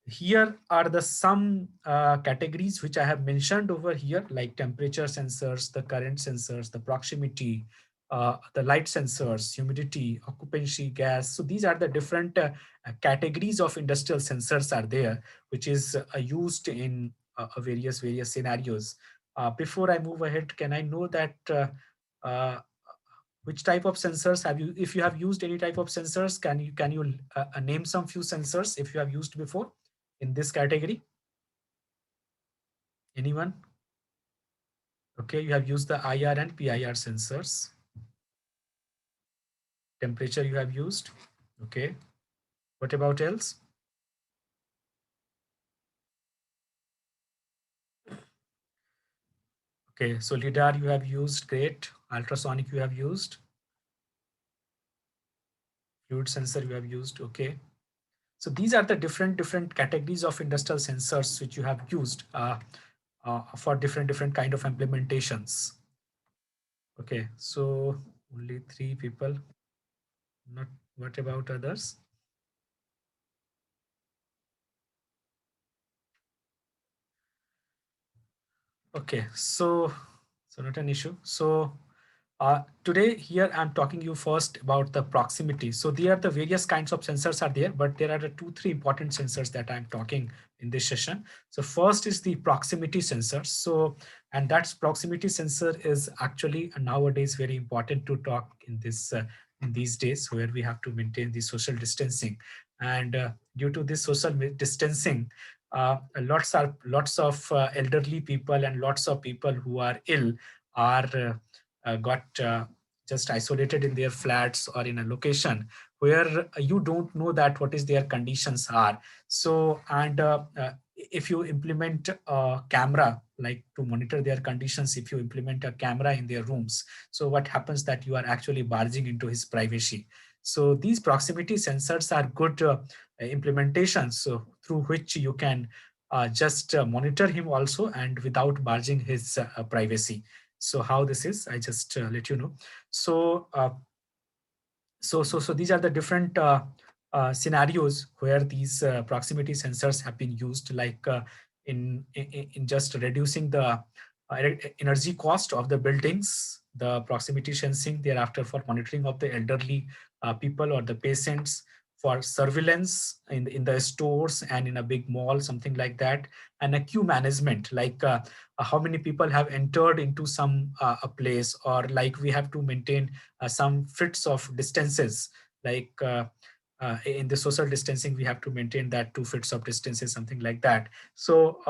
here are the some categories which I have mentioned over here, like temperature sensors, the current sensors, the proximity, the light sensors, humidity, occupancy, gas. So these are the different categories of industrial sensors are there, which is used in various scenarios. Before I move ahead, can I know that uh, which type of sensors have you, if you have used any type of sensors, can you name some few sensors if you have used before in this category? Anyone? Okay, you have used the IR and PIR sensors. Temperature you have used. Okay. What about else? Okay, so lidar you have used, great. Ultrasonic you have used. Fluid sensor you have used, okay. So these are the different categories of industrial sensors which you have used for different kind of implementations. Okay, so only 3 people. Not what about others? Okay, so not an issue. So today here I'm talking you first about the proximity. So there are the various kinds of sensors are there, but there are the 2-3 important sensors that I'm talking in this session. So first is the proximity sensor. So, and that's proximity sensor is actually nowadays very important to talk in this in these days where we have to maintain the social distancing. And due to this social distancing, lots of elderly people and lots of people who are ill are got just isolated in their flats or in a location where you don't know that what is their conditions are. So and if you implement a camera like to monitor their conditions, if you implement a camera in their rooms, so what happens that you are actually barging into his privacy. So these proximity sensors are good implementations, so through which you can just monitor him also and without barging his privacy. So how this is, I just let you know. So so these are the different scenarios where these proximity sensors have been used, like in just reducing the energy cost of the buildings, the proximity sensing thereafter for monitoring of the elderly people or the patients, for surveillance in the stores and in a big mall, something like that, and a queue management, like how many people have entered into some a place, or like we have to maintain some fits of distances, like in the social distancing we have to maintain that 2 fits of distances, something like that. So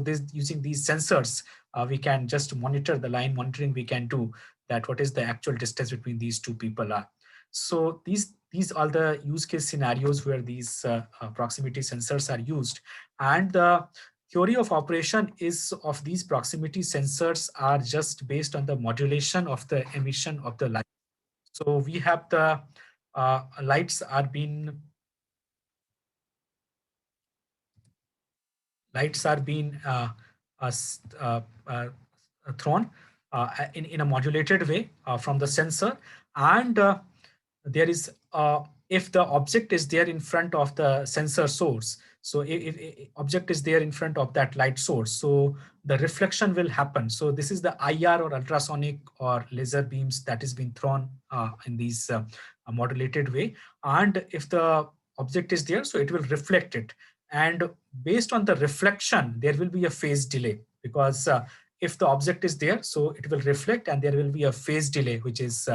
this, using these sensors, we can just monitor the line monitoring, we can do that what is the actual distance between these two people are. So these are the use case scenarios where these proximity sensors are used. And the theory of operation is of these proximity sensors are just based on the modulation of the emission of the light. So we have the lights are being uh, uh, uh, thrown in a modulated way from the sensor, and there is if the object is there in front of the sensor source, so if object is there in front of that light source, so the reflection will happen. So this is the IR or ultrasonic or laser beams that is being thrown in these modulated way, and if the object is there, so it will reflect it, and based on the reflection there will be a phase delay, because if the object is there, so it will reflect and there will be a phase delay, which is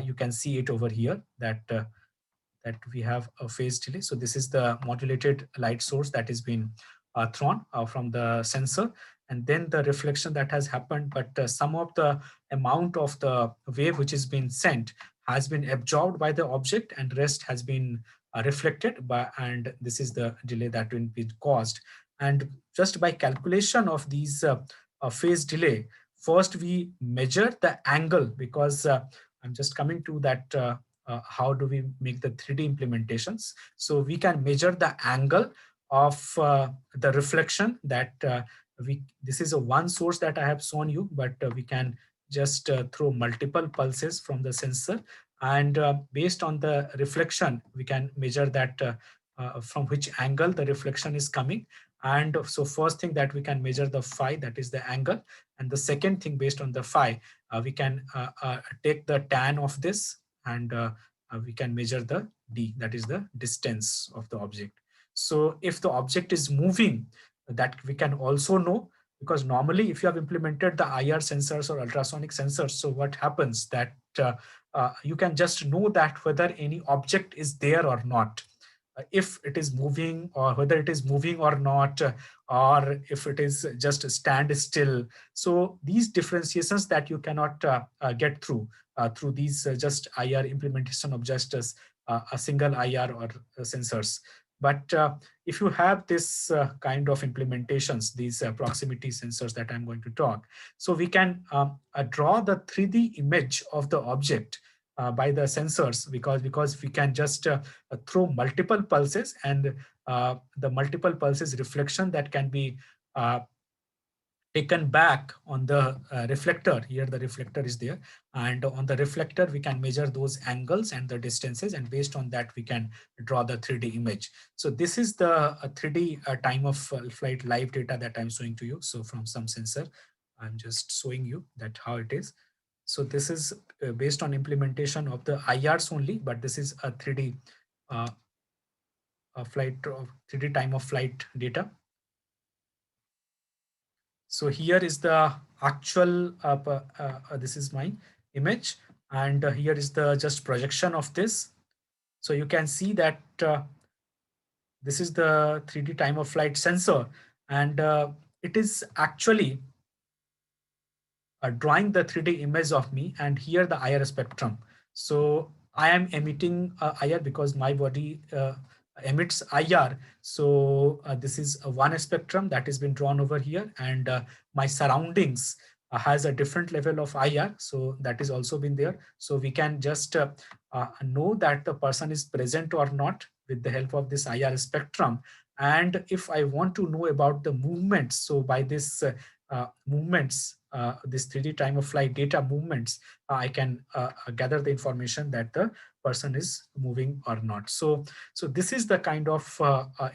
you can see it over here, that we have a phase delay. So this is the modulated light source that is being thrown from the sensor, and then the reflection that has happened, but some of the amount of the wave which is being sent has been absorbed by the object and rest has been reflected by, and this is the delay that will be caused. And just by calculation of these phase delay, first we measure the angle, because I'm just coming to that how do we make the 3D implementations. So we can measure the angle of the reflection that this is a one source that I have shown you, but we can just throw multiple pulses from the sensor, and based on the reflection we can measure that from which angle the reflection is coming. And so first thing that we can measure the phi, that is the angle, and the second thing based on the phi, we can take the tan of this, and we can measure the d, that is the distance of the object. So if the object is moving, that we can also know, because normally if you have implemented the IR sensors or ultrasonic sensors, so what happens that you can just know that whether any object is there or not, if it is moving or whether it is moving or not, or if it is just stand still. So these differentiations that you cannot get through these just IR implementation of just a single IR or sensors. But if you have this kind of implementations, these proximity sensors that I'm going to talk, so we can draw the 3D image of the object by the sensors, because we can just throw multiple pulses, and the multiple pulses reflection that can be taken back on the reflector. Here the reflector is there, and on the reflector we can measure those angles and the distances, and based on that we can draw the 3D image. So this is the 3D time of flight live data that I'm showing to you. So from some sensor, I'm just showing you that how it is. So this is based on implementation of the IRs only, but this is a 3D flight, 3D time of flight data. So here is the actual, this is my image, and here is the just projection of this. So you can see that this is the 3D time of flight sensor, and it is actually drawing the 3D image of me, and here the IR spectrum. So I am emitting IR because my body emits IR. So this is one spectrum that has been drawn over here, and my surroundings has a different level of IR. So that is also been there. So we can just know that the person is present or not with the help of this IR spectrum. And if I want to know about the movements, so by this movements, this 3D time of flight data movements, I can gather the information that the person is moving or not. So this is the kind of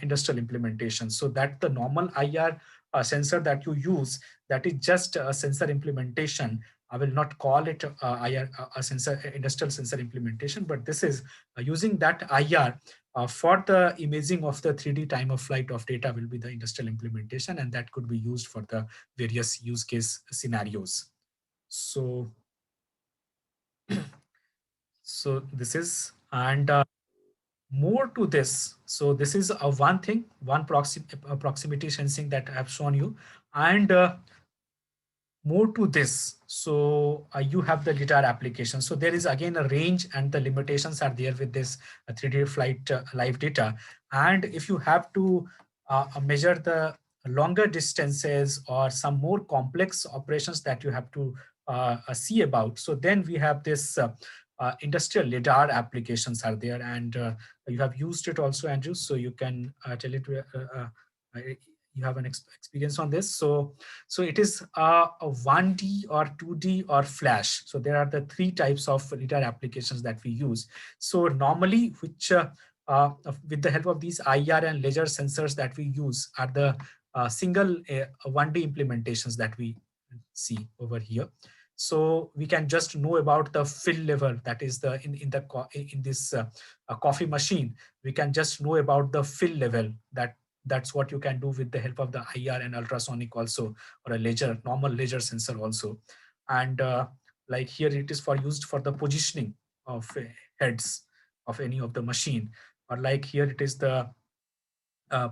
industrial implementation. So that the normal IR sensor that you use, that is just a sensor implementation. I will not call it IR, a sensor, industrial sensor implementation, but this is using that IR for the imaging of the 3D time of flight of data will be the industrial implementation, and that could be used for the various use case scenarios. So, so this is, and more to this. So this is a one thing, one proximity sensing that I have shown you, and more to this. So you have the lidar application. So there is again a range, and the limitations are there with this 3D flight live data. And if you have to measure the longer distances or some more complex operations that you have to see about, so then we have this industrial lidar applications are there, and you have used it also, Andrew. So you can tell it. You have an experience on this. So it is a 1D or 2D or flash. So there are the three types of lidar applications that we use. So normally, which with the help of these IR and laser sensors that we use are the single 1D implementations that we see over here. So we can just know about the fill level, that is the in this coffee machine. We can just know about the fill level. That's what you can do with the help of the IR and ultrasonic also, or a laser, normal laser sensor also. And like here it is for used for the positioning of heads of any of the machine, or like here it is the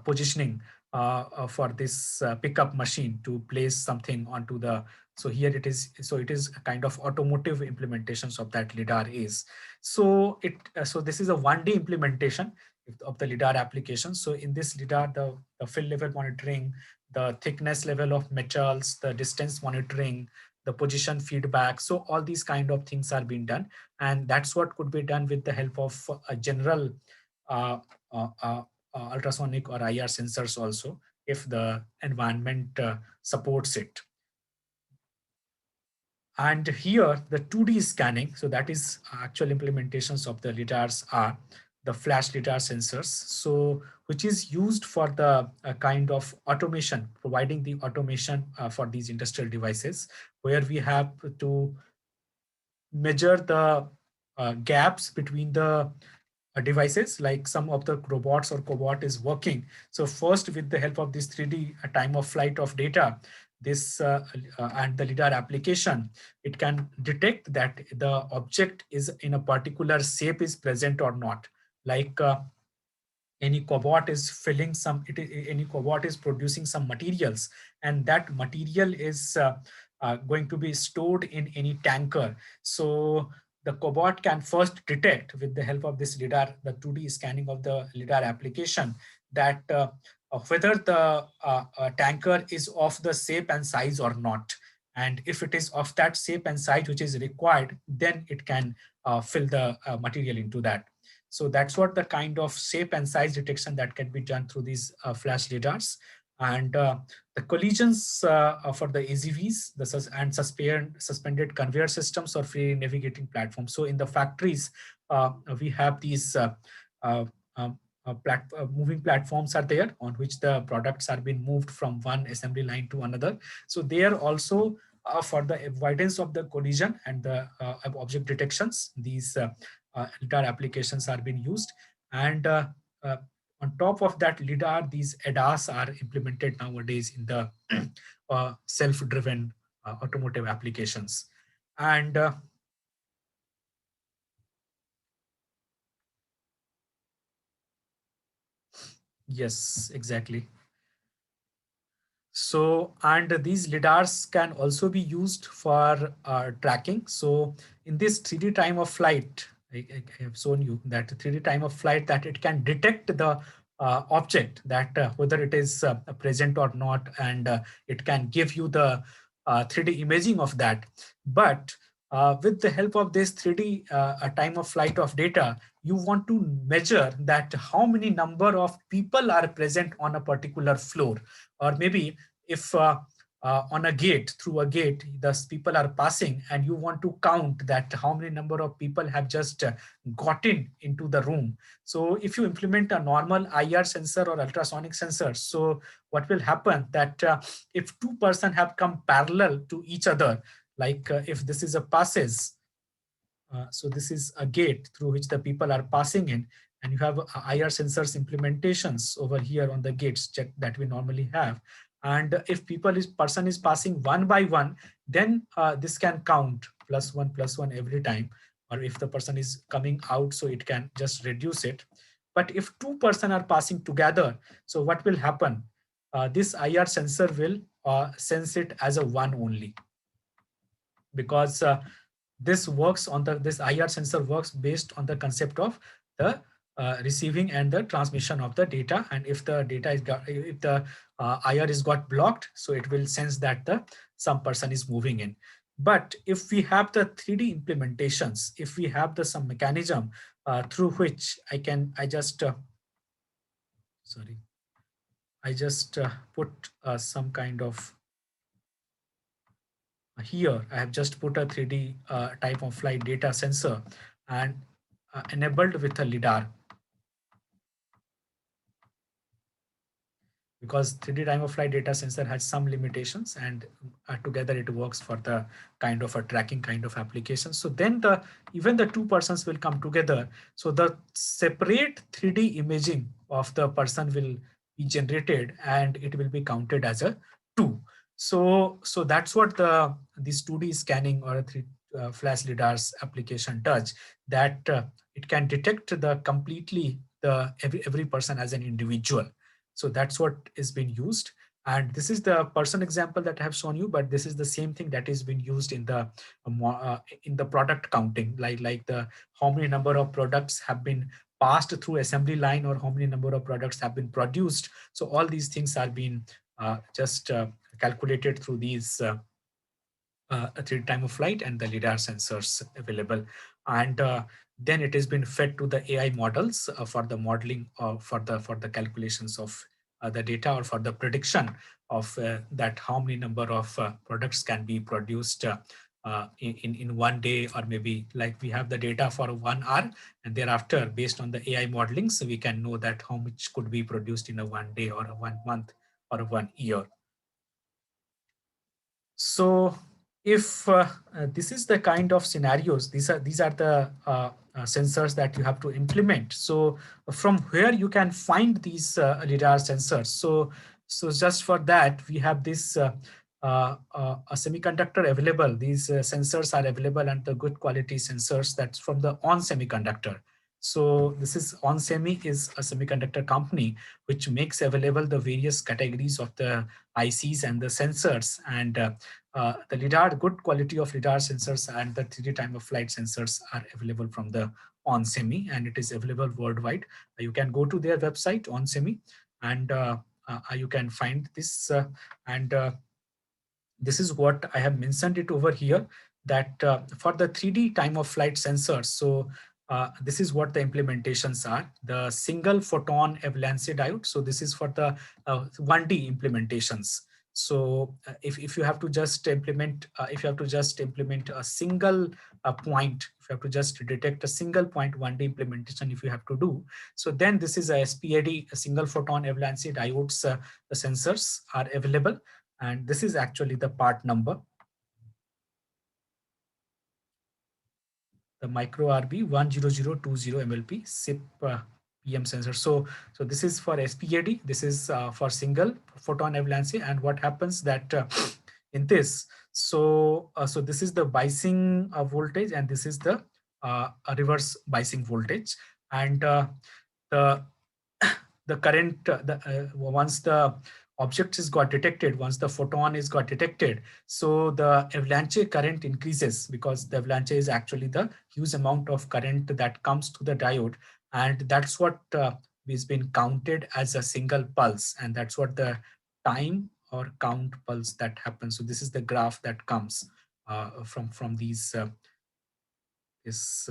positioning for this pickup machine to place something onto the. So here it is. So it is a kind of automotive implementations of that lidar is. So it so this is a 1D implementation of the lidar application. So in this lidar, the fill level monitoring, the thickness level of metals, the distance monitoring, the position feedback. So all these kind of things are being done, and that's what could be done with the help of a general uh, uh, uh, ultrasonic or IR sensors also, if the environment supports it. And here the 2D scanning, so that is actual implementations of the lidars are the flash lidar sensors, so which is used for the kind of automation, providing the automation for these industrial devices, where we have to measure the gaps between the devices, like some of the robots or cobot is working. So first, with the help of this 3D time of flight of data, this and the lidar application, it can detect that the object is in a particular shape is present or not. Like any cobot is filling some, any cobot is producing some materials, and that material is going to be stored in any tanker. So the cobot can first detect with the help of this lidar, the 2D scanning of the lidar application, that whether the tanker is of the shape and size or not. And if it is of that shape and size which is required, then it can fill the material into that. So that's what the kind of shape and size detection that can be done through these flash lidars. And the collisions for the AGVs, and suspended conveyor systems or free navigating platforms. So in the factories, we have these uh, um, moving platforms are there on which the products are being moved from one assembly line to another. So they are also for the avoidance of the collision and the object detections. These LiDAR applications are being used. And uh, on top of that LiDAR, these ADAS are implemented nowadays in the self-driven automotive applications. And yes, exactly. So, and these lidars can also be used for tracking. So in this 3D time of flight, I have shown you that 3D time of flight, that it can detect the object, that whether it is present or not, and it can give you the 3D imaging of that. But with the help of this 3D time of flight of data, you want to measure that how many number of people are present on a particular floor, or maybe if on a gate, through a gate, the people are passing, and you want to count that how many number of people have just gotten into the room. So if you implement a normal IR sensor or ultrasonic sensor, so what will happen that if two person have come parallel to each other, like if this is a passage, so this is a gate through which the people are passing in, and you have IR sensors implementations over here on the gates check that we normally have. And if person is passing one by one, then this can count plus one every time. Or if the person is coming out, so it can just reduce it. But if two person are passing together, so what will happen? This IR sensor will sense it as a one only, because this IR sensor works based on the concept of the receiving and the transmission of the data. And if the data is if the IR is got blocked, so it will sense that the some person is moving in. But if we have the 3D implementations, if we have the some mechanism through which I just sorry, I just put some kind of here I have just put a 3D type of flight data sensor and enabled with a LiDAR, because 3D time of flight data sensor has some limitations, and together it works for the kind of a tracking kind of application. So then even the two persons will come together. So the separate 3D imaging of the person will be generated, and it will be counted as a two. So that's what this 2D scanning or a flash lidars application does, that it can detect the completely the every person as an individual. So that's what is being used. And this is the person example that I have shown you, but this is the same thing that is being used in the product counting, like the how many number of products have been passed through assembly line, or how many number of products have been produced. So all these things are being just calculated through these a 3D time of flight and the lidar sensors available. And then it has been fed to the AI models for the modeling, for the calculations of the data, or for the prediction of that how many number of products can be produced in one day, or maybe like we have the data for 1 hour, and thereafter based on the AI modeling, so we can know that how much could be produced in a 1 day, or a 1 month, or a 1 year. So if this is the kind of scenarios, these are the sensors that you have to implement. So from where you can find these lidar sensors. So just for that, we have this a semiconductor available. These sensors are available, and the good quality sensors that's from the On Semiconductor. So this is onsemi is a semiconductor company which makes available the various categories of the ICs and the sensors, and the LiDAR, good quality of LiDAR sensors and the 3D time of flight sensors are available from the onsemi, and it is available worldwide. You can go to their website onsemi, and you can find this and this is what I have mentioned it over here, that for the 3D time of flight sensors, so this is what the implementations are. The single photon avalanche diode. So this is for the 1D implementations. So if you have to just implement, if you have to just implement a single point, if you have to just detect a single point 1D implementation, if you have to do, so then this is a SPAD, a single photon avalanche diodes, the sensors are available. And this is actually the part number, the micro RB 10020 MLP SIP PM sensor. So this is for SPAD. This is for single photon avalanche. And what happens that in this, so this is the biasing voltage, and this is the reverse biasing voltage. And the the current, once the object is got detected, once the photon is got detected, so the avalanche current increases, because the avalanche is actually the huge amount of current that comes to the diode, and that's what is been counted as a single pulse, and that's what the time or count pulse that happens. So this is the graph that comes from these this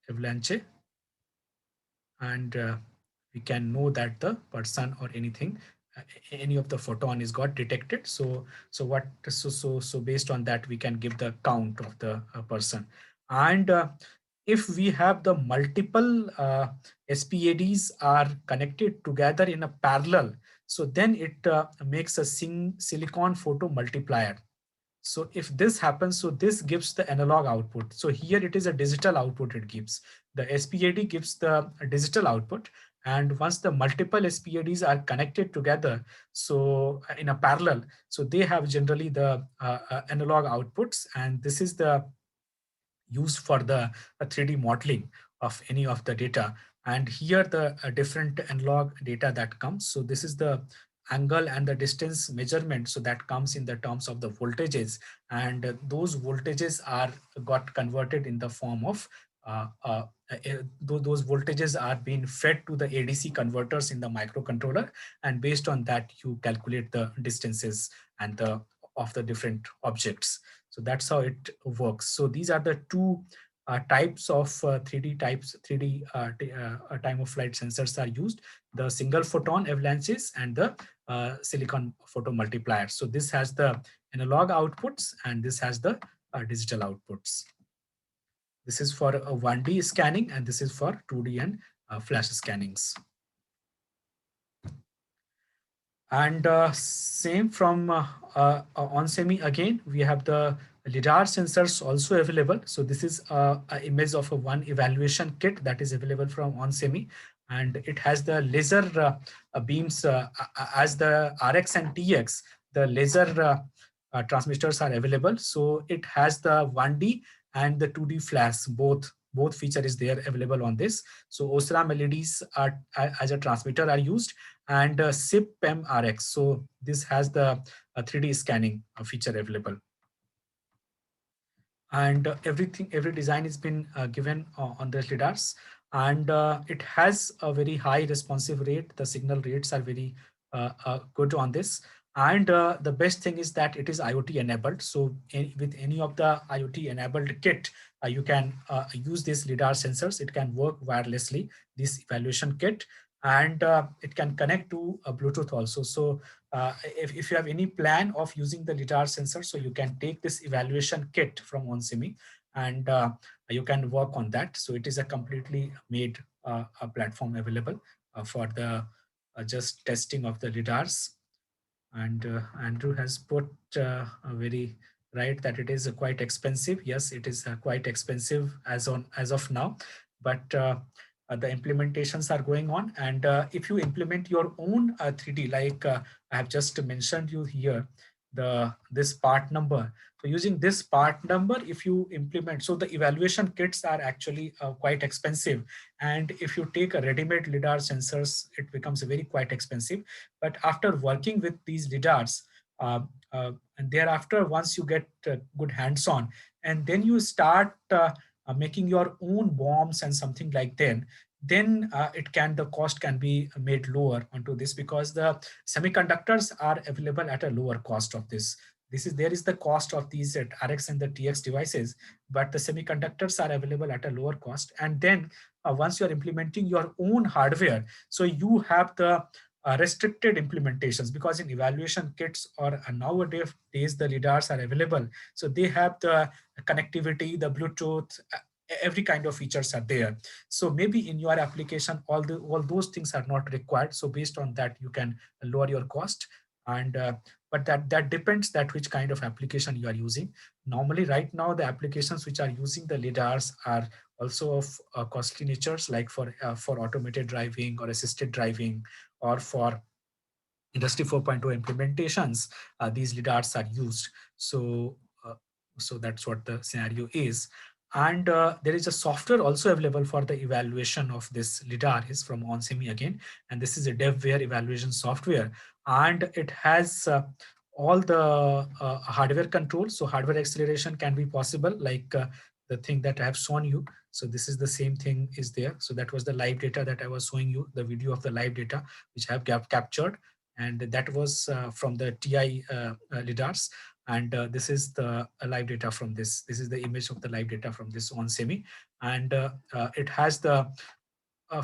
avalanche, and we can know that the person or anything, any of the photon is got detected. So based on that we can give the count of the person. And if we have the multiple SPADs are connected together in a parallel, so then it makes a silicon photo multiplier. So if this happens, so this gives the analog output. So here it is a digital output it gives. The SPAD gives the digital output. And once the multiple SPADs are connected together, so in a parallel, so they have generally the analog outputs. And this is the used for the 3D modeling of any of the data. And here the different analog data that comes. So this is the angle and the distance measurement. So that comes in the terms of the voltages, and those voltages are got converted in the form of those voltages are being fed to the ADC converters in the microcontroller, and based on that you calculate the distances and the of the different objects. So that's how it works. So these are the two types of 3D types, 3D time of flight sensors are used: the single photon avalanches and the silicon photo multiplier. So this has the analog outputs, and this has the digital outputs. This is for 1D scanning, and this is for 2D and flash scannings. And same from onsemi, again we have the lidar sensors also available. So this is an image of one evaluation kit that is available from onsemi, and it has the laser beams as the RX and TX. The laser transmitters are available. So it has the 1D and the 2D flash, both feature is there available on this. So OSRAM LEDs are as a transmitter are used, and Cbm RX. So this has the 3D scanning feature available. And every design has been given on the lidars, and it has a very high responsive rate. The signal rates are very good on this. And the best thing is that it is IoT enabled. So with any of the IoT enabled kit, you can use these lidar sensors. It can work wirelessly, this evaluation kit, and it can connect to Bluetooth also. So if you have any plan of using the lidar sensor, so you can take this evaluation kit from onsemi, and you can work on that. So it is a completely made a platform available for the just testing of the lidars. And Andrew has put a very right that it is quite expensive. Yes, it is quite expensive as of now, but the implementations are going on. And if you implement your own 3D, like I have just mentioned you here, this part number. So using this part number, if you implement, so the evaluation kits are actually quite expensive. And if you take a ready-made lidar sensors, it becomes very quite expensive. But after working with these lidars, and thereafter, once you get good hands-on, and then you start making your own bombs and something like that, then the cost can be made lower onto this, because the semiconductors are available at a lower cost of this. There is the cost of these RX and the TX devices, but the semiconductors are available at a lower cost. And then once you are implementing your own hardware, so you have the restricted implementations, because in evaluation kits or nowadays the lidars are available, so they have the connectivity, the Bluetooth, every kind of features are there. So maybe in your application all those things are not required, so based on that you can lower your cost. And but that depends that which kind of application you are using. Normally right now the applications which are using the lidars are also of costly natures, like for automated driving or assisted driving, or for Industry 4.0 implementations, these lidars are used. So, uh, so that's what the scenario is. And there is a software also available for the evaluation of this lidar, is from onsemi again, and this is a devware evaluation software, and it has all the hardware control. So hardware acceleration can be possible, like the thing that I have shown you. So this is the same thing is there. So that was the live data that I was showing you, the video of the live data which I have captured, and that was from the TI lidars. And this is the live data from this. This is the image of the live data from this onsemi, and it has the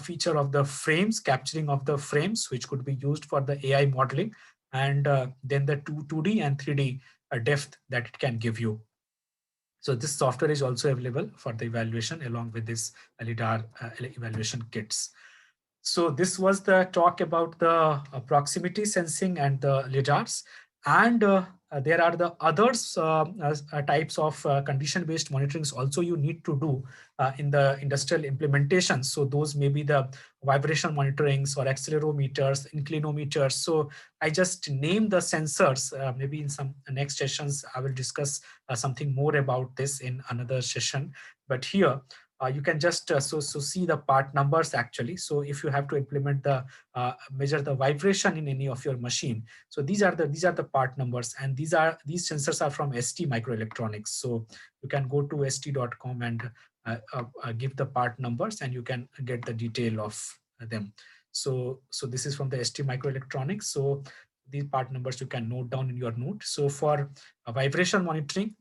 feature of the frames, capturing of the frames, which could be used for the AI modeling, and then the 2D and 3D depth that it can give you. So this software is also available for the evaluation along with this LiDAR evaluation kits. So this was the talk about the proximity sensing and the lidars. And there are the others types of condition-based monitorings also you need to do in the industrial implementation. So those may be the vibration monitorings or accelerometers, inclinometers. So I just name the sensors. Maybe in some next sessions I will discuss something more about this in another session. But here you can just see the part numbers actually. So if you have to implement the measure the vibration in any of your machine, so these are the part numbers, and these sensors are from ST Microelectronics. So you can go to st.com and give the part numbers, and you can get the detail of them. So this is from the ST Microelectronics. So these part numbers you can note down in your note. So for vibration monitoring,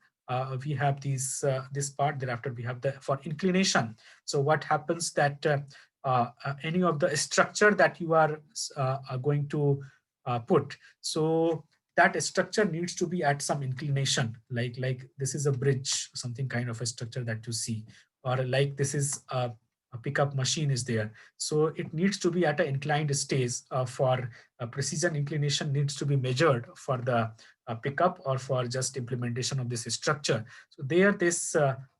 we have this part. Thereafter we have the for inclination. So what happens that any of the structure that you are going to put, so that structure needs to be at some inclination, like this is a bridge, something kind of a structure that you see, or like this is a pickup machine is there. So it needs to be at an inclined stage for precision inclination needs to be measured for the pickup or for just implementation of this structure. So there this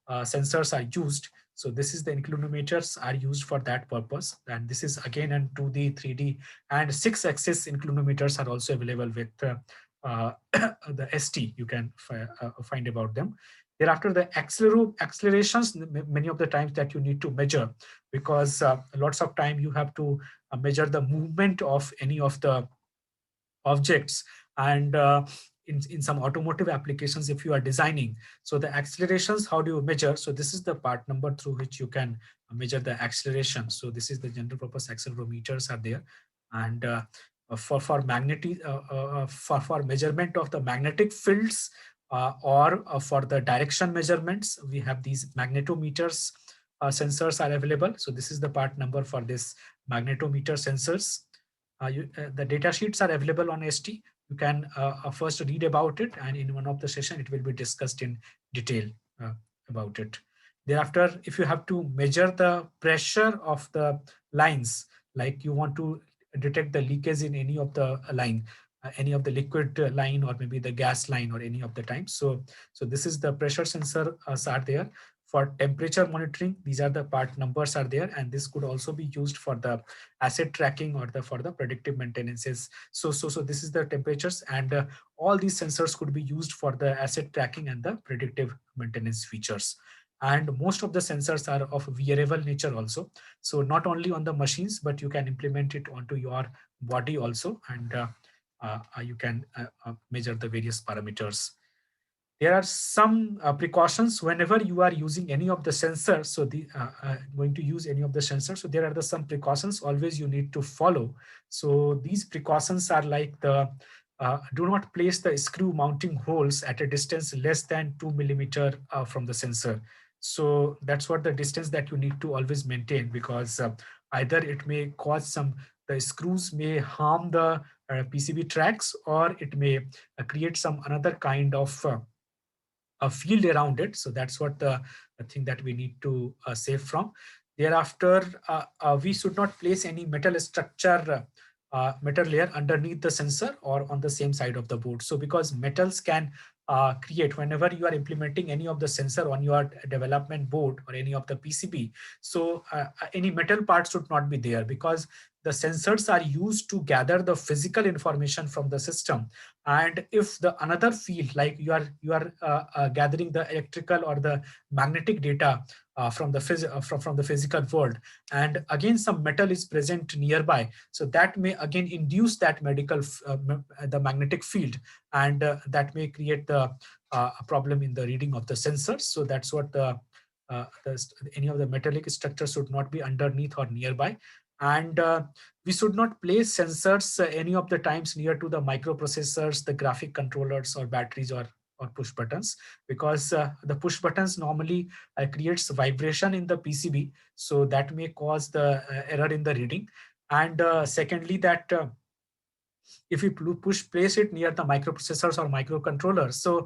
sensors are used. So this is the inclinometers are used for that purpose. And this is again in 2D, 3D, and 6-axis inclinometers are also available with the ST. You can find about them. Thereafter, the accelerations, many of the times that you need to measure, because lots of time you have to measure the movement of any of the objects. And in some automotive applications, if you are designing, so the accelerations, how do you measure? So this is the part number through which you can measure the acceleration. So this is the general purpose accelerometers are there. And for magnetic for measurement of the magnetic fields, or for the direction measurements, we have these magnetometers sensors are available. So this is the part number for this magnetometer sensors. The data sheets are available on ST. You can first read about it, and in one of the session it will be discussed in detail uh, about it. Thereafter, if you have to measure the pressure of the lines, like you want to detect the leakage in any of the line, any of the liquid line, or maybe the gas line, or any of the time. So this is the pressure sensor are there. For temperature monitoring, these are the part numbers are there, and this could also be used for the asset tracking or for the predictive maintenances. So this is the temperatures, and all these sensors could be used for the asset tracking and the predictive maintenance features. And most of the sensors are of wearable nature also. So not only on the machines, but you can implement it onto your body also, and you can measure the various parameters. there are some precautions whenever you are using any of the sensors. So the going to use any of the sensors. So there are the some precautions always you need to follow. So these precautions are like the do not place the screw mounting holes at a distance less than 2 millimeter from the sensor. So that's what the distance that you need to always maintain, because either it may cause some, the screws may harm the PCB tracks, or it may create some another kind of a field around it. So that's what the thing that we need to save from. Thereafter, we should not place any metal structure, metal layer underneath the sensor or on the same side of the board. So because metals can create, whenever you are implementing any of the sensor on your development board or any of the PCB, so any metal parts should not be there, because the sensors are used to gather the physical information from the system. And if the another field, like you are gathering the electrical or the magnetic data from the from the physical world, and again some metal is present nearby, so that may again induce that the magnetic field, and that may create the a problem in the reading of the sensors. So that's what any of the metallic structure should not be underneath or nearby. And we should not place sensors any of the times near to the microprocessors, the graphic controllers, or batteries, or push buttons, because the push buttons normally creates vibration in the PCB, so that may cause the error in the reading. And secondly, that if you push place it near the microprocessors or microcontrollers, so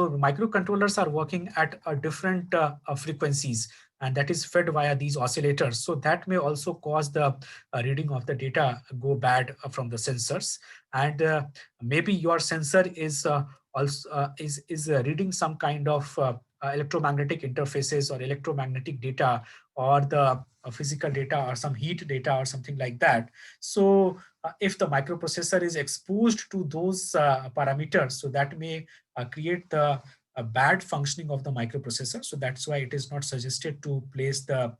microcontrollers are working at a different frequencies, and that is fed via these oscillators, so that may also cause the reading of the data go bad from the sensors. And maybe your sensor is also is reading some kind of electromagnetic interfaces or electromagnetic data, or the physical data or some heat data or something like that. So if the microprocessor is exposed to those parameters, so that may create the bad functioning of the microprocessor. So that's why it is not suggested to place the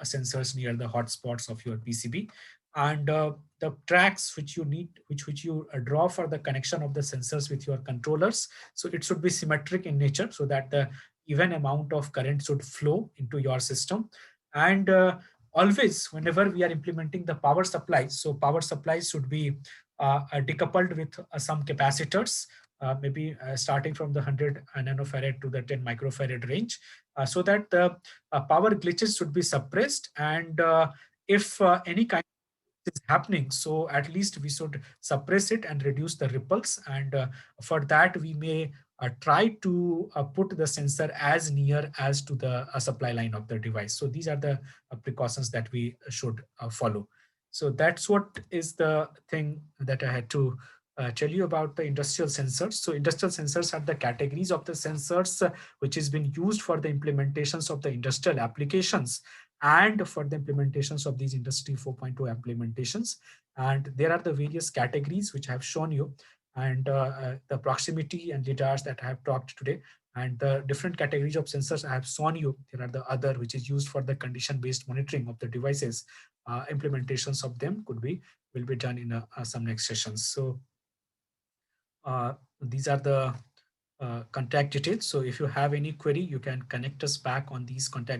sensors near the hotspots of your PCB. And the tracks which you need, which you draw for the connection of the sensors with your controllers, so it should be symmetric in nature, so that the even amount of current should flow into your system. And always whenever we are implementing the power supplies, so power supplies should be decoupled with some capacitors, maybe starting from the 100 nanofarad to the 10 microfarad range, so that the power glitches should be suppressed. And if any kind is happening, so at least we should suppress it and reduce the ripples. And for that we may try to put the sensor as near as to the supply line of the device. So these are the precautions that we should follow. So that's what is the thing that I had to tell you about the industrial sensors. So industrial sensors are the categories of the sensors which has been used for the implementations of the industrial applications, and for the implementations of these industry 4.0 implementations. And there are the various categories which I have shown you, and the proximity and lidars that I have talked today, and the different categories of sensors I have shown you. There are the other which is used for the condition based monitoring of the devices. Implementations of them will be done in some next sessions. So these are the contact details. So if you have any query, you can connect us back on these contact